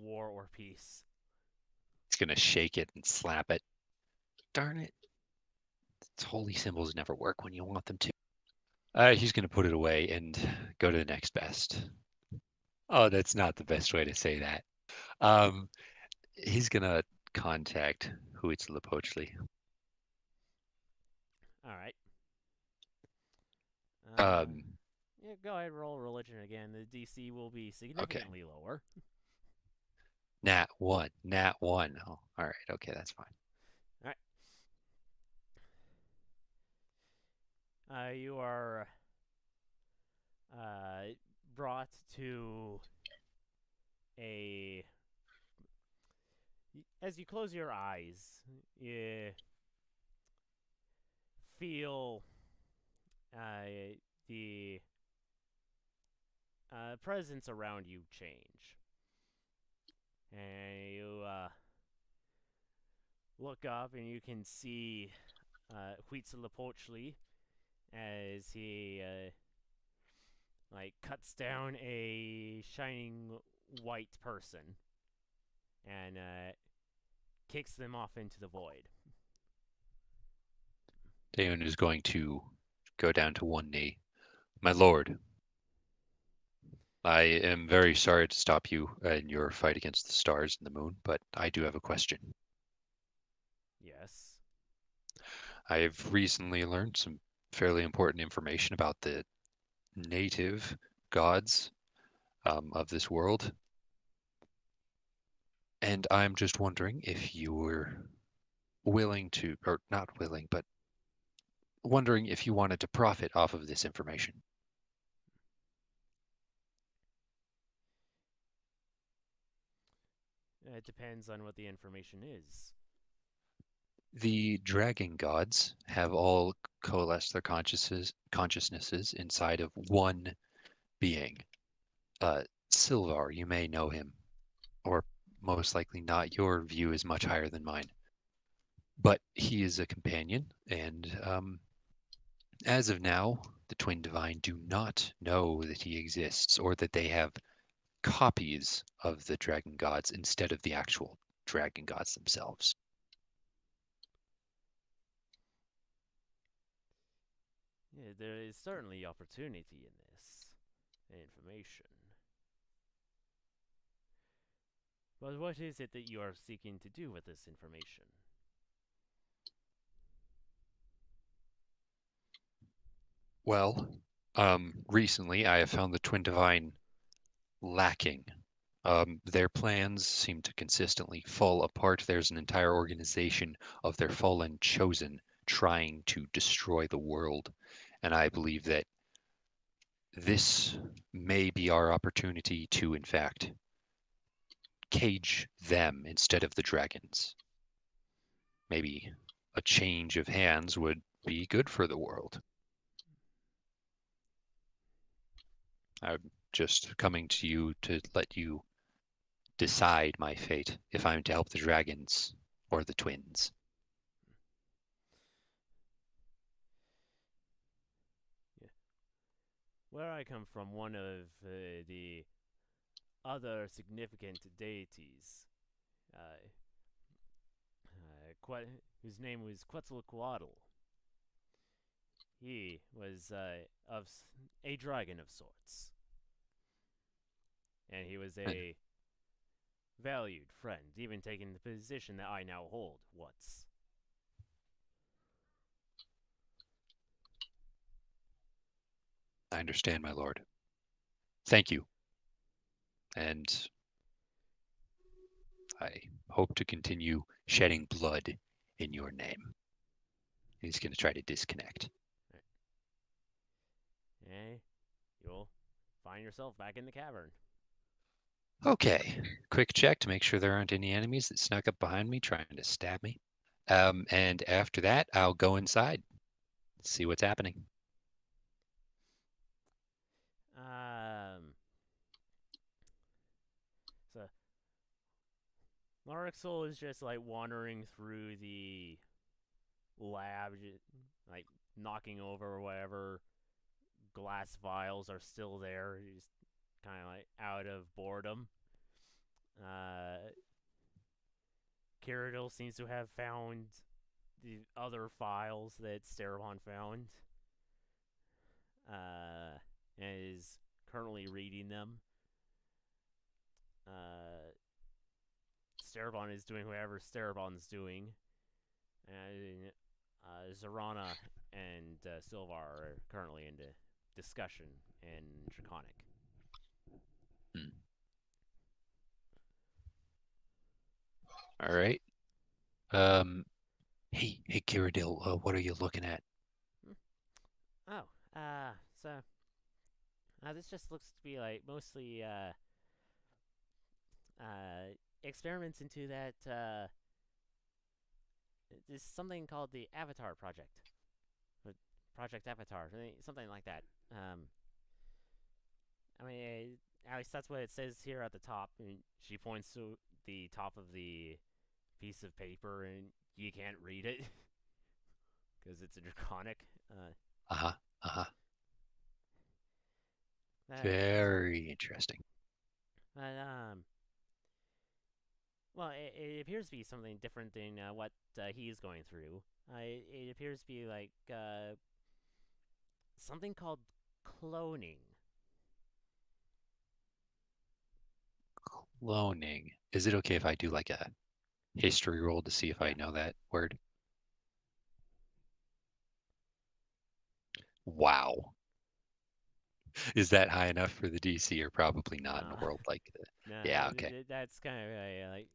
War or Peace. It's going to shake it and slap it. Darn it. Its holy symbols never work when you want them to. He's going to put it away and go to the next best. Oh, that's not the best way to say that. Um, he's going to contact Huitzilopochtli. Alright. Um, Yeah, go ahead, roll religion again. The DC will be okay. significantly lower. Nat 1. Nat 1. Oh, all right. Okay, that's fine. Alright. You are brought to a. As you close your eyes, you feel the presence around you change. And you look up and you can see Huitzilopochtli as he like cuts down a shining white person and kicks them off into the void. Daemon is going to go down to one knee. My lord, I am very sorry to stop you in your fight against the stars and the moon, but I do have a question. Yes. I have recently learned some fairly important information about the native gods of this world, and I'm just wondering if you were willing to, or not willing, but wondering if you wanted to profit off of this information. It depends on what the information is. The dragon gods have all coalesced their consciousnesses inside of one being. Silvar, you may know him, or most likely not. Your view is much higher than mine. But he is a companion, and as of now, the Twin Divine do not know that he exists or that they have copies of the dragon gods instead of the actual dragon gods themselves. Yeah, there is certainly opportunity in this information. But what is it that you are seeking to do with this information? Well, recently I have found the Twin Divine lacking. Their plans seem to consistently fall apart. There's an entire organization of their fallen chosen trying to destroy the world. And I believe that this may be our opportunity to, in fact, cage them instead of the dragons. Maybe a change of hands would be good for the world. I'm just coming to you to let you decide my fate if I'm to help the dragons or the twins. Yeah. Where I come from, one of the other significant deities, uh, whose name was Quetzalcoatl. He was a dragon of sorts, and he was And a valued friend, even taking the position that I now hold once. I understand, my lord. Thank you. And I hope to continue shedding blood in your name. He's going to try to disconnect. Eh? You'll find yourself back in the cavern. Okay, quick check to make sure there aren't any enemies that snuck up behind me trying to stab me. And after that, I'll go inside, see what's happening. Um. So Marixol is just like wandering through the lab, like knocking over whatever glass vials are still there. He's kind of like out of boredom. Uh, Kiradil seems to have found the other files that Sterabon found, and is currently reading them. Uh, Sterabon is doing whatever Sterabon's doing, and Zarana and Silvar are currently into discussion in Draconic. Hmm. All right. Um, hey, Kiradil, what are you looking at? Hmm. Oh, so this just looks to be like mostly experiments into that. There's something called the Avatar Project, or Project Avatar, something like that. I mean, at least that's what it says here at the top. I mean, she points to the top of the piece of paper, and you can't read it because it's a draconic. Uh-huh, uh-huh. Uh, Very interesting. but well, it appears to be something different than what he's going through. It appears to be like something called cloning. Cloning. Is it okay if I do like a history roll to see if I Yeah. know that word? Wow. Is that high enough for the DC or probably not in a No, world like no, yeah, okay. that's kind of a like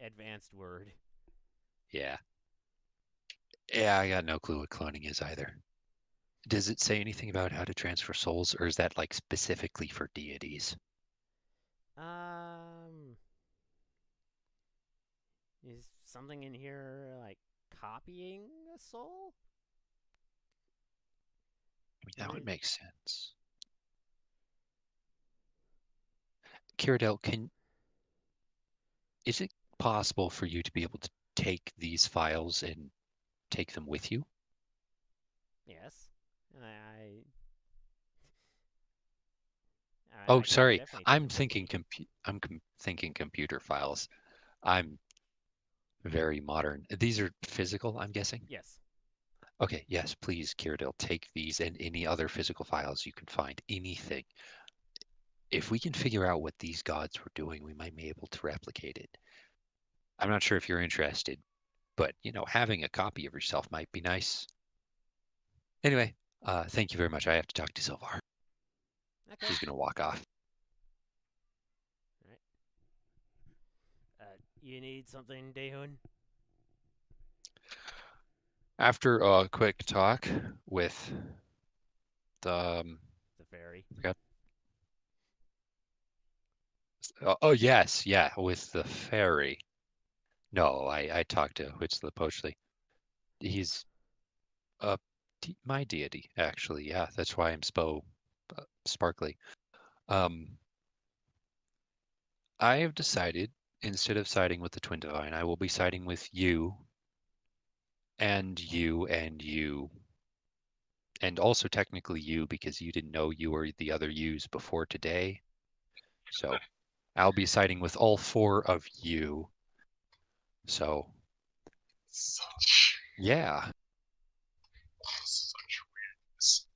advanced word. Yeah. Yeah, I got no clue what cloning is either. Does it say anything about how to transfer souls, or is that like specifically for deities? Um, Is something in here like copying a soul? I mean, that Or would make sense. Kiradel, is it possible for you to be able to take these files and take them with you? yes, Oh, I can sorry. definitely take I'm them with thinking me. thinking computer files. I'm very modern. These are physical, I'm guessing. Yes. Okay, yes, please, Kiradil, take these and any other physical files you can find. Anything. If we can figure out what these gods were doing, we might be able to replicate it. I'm not sure if you're interested, but having a copy of yourself might be nice. Anyway, thank you very much. I have to talk to Silvar. Okay. She's gonna walk off. All right. You need something, Dehun? After a quick talk with the The fairy. forgot. Oh, yes, yeah, with the fairy. No, I talked to Huitzilopochtli. He's my deity, actually. Yeah, that's why I'm sparkly. Um, I have decided instead of siding with the Twin Divine, I will be siding with you and you and you, and also technically you because you didn't know you were the other yous before today. So I'll be siding with all four of you. So Such, yeah, such weirdness.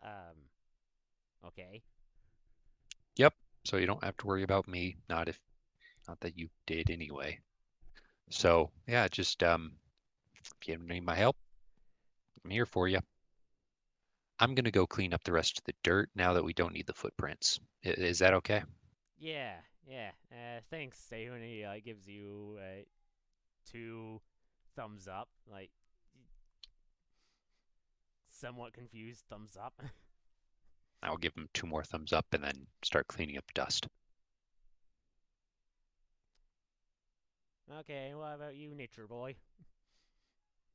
Um. Okay. yep. So you don't have to worry about me. Not that you did anyway. So yeah, just if you need my help, I'm here for you. I'm gonna go clean up the rest of the dirt now that we don't need the footprints. Is that okay? Yeah. Yeah. Thanks, Dehun. He gives you two thumbs up, like somewhat confused thumbs up. I'll give him two more thumbs up and then start cleaning up dust. Okay. What about you, nature boy?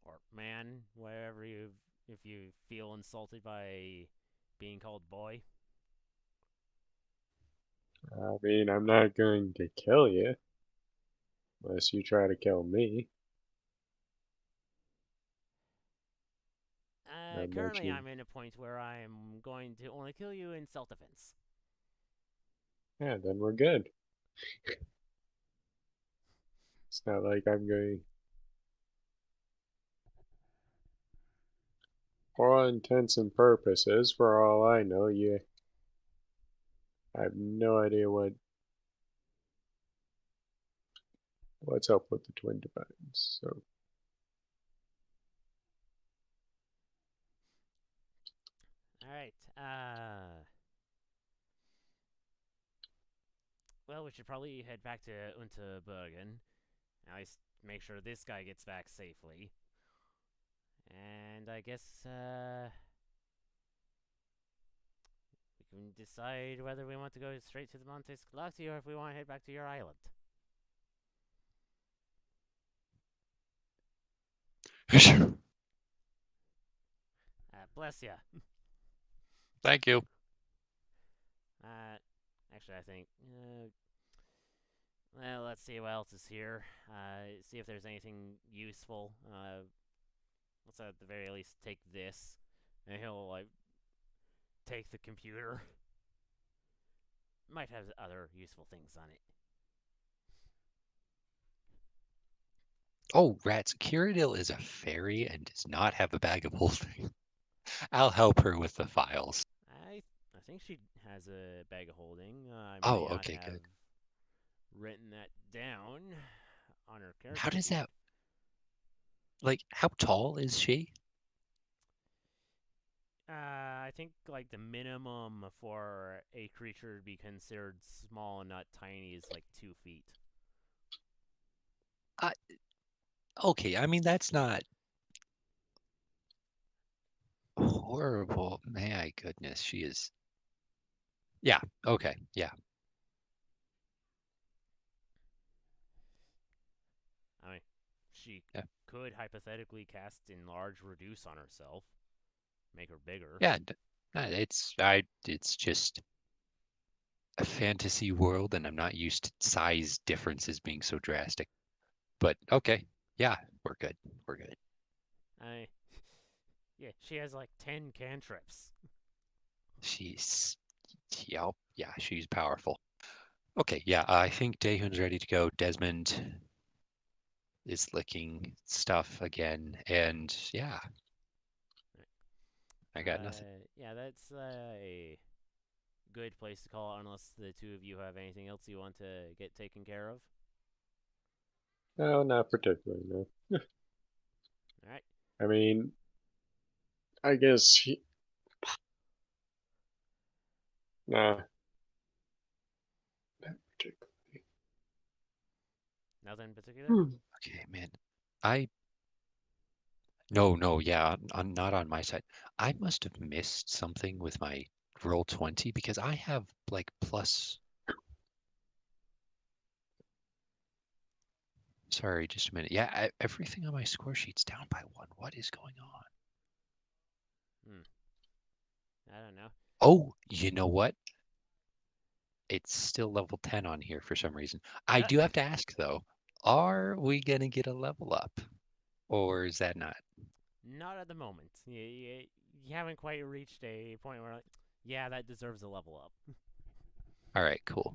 Or man, wherever you, if you feel insulted by being called boy. I mean, I'm not going to kill you unless you try to kill me. How much Currently, you? I'm in a point where I'm going to only kill you in self-defense. Yeah, then we're good. It's not like I'm going. For all intents and purposes, for all I know, I have no idea what's up with the twin divines. So All right. Well, we should probably head back to Unterbergen. At least make sure this guy gets back safely. And I guess we can decide whether we want to go straight to the Montes Galacti or if we want to head back to your island. Bless ya. Thank you. Uh, actually, I think. Well, let's see what else is here. See if there's anything useful. Let's at the very least take this, and he'll like take the computer. Might have other useful things on it. Oh, rats. Kiradil is a fairy and does not have a bag of holding. I'll help her with the files. I think she has a bag of holding. I Oh, might not okay, have good. written that down on her How character does sheet. that, like, how tall is she? I think like the minimum for a creature to be considered small and not tiny is like 2 feet. Uh, okay, I mean, that's not horrible. My goodness, she is. Yeah, okay, yeah. she Yeah, could hypothetically cast enlarge reduce on herself, make her bigger. yeah. It's just a fantasy world, and I'm not used to size differences being so drastic. But okay, yeah, we're good. We're good. I Yeah, she has like 10 cantrips. She's, yep, yeah, she's powerful. Okay, yeah, I think Dahun's ready to go. Desmond is licking stuff again, and yeah, I got nothing. Yeah, that's a good place to call it unless the two of you have anything else you want to get taken care of. No, not particularly. No. Alright. I mean, I guess nah, not particularly. Nothing in particular? Hmm. Okay, man, I no, no, yeah, not on my side. I must have missed something with my roll 20 because I have like plus. Sorry, just a minute. Yeah, everything on my score sheet's down by one. What is going on? Hmm. I don't know. Oh, you know what? It's still level 10 on here for some reason. I Uh, do have to ask though, are we gonna get a level up? Or is that not? Not at the moment. You haven't quite reached a point where, like, yeah, that deserves a level up. All right, cool.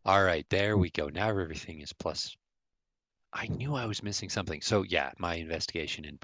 All right, there we go. Now everything is plus. I knew I was missing something. So yeah, my investigation and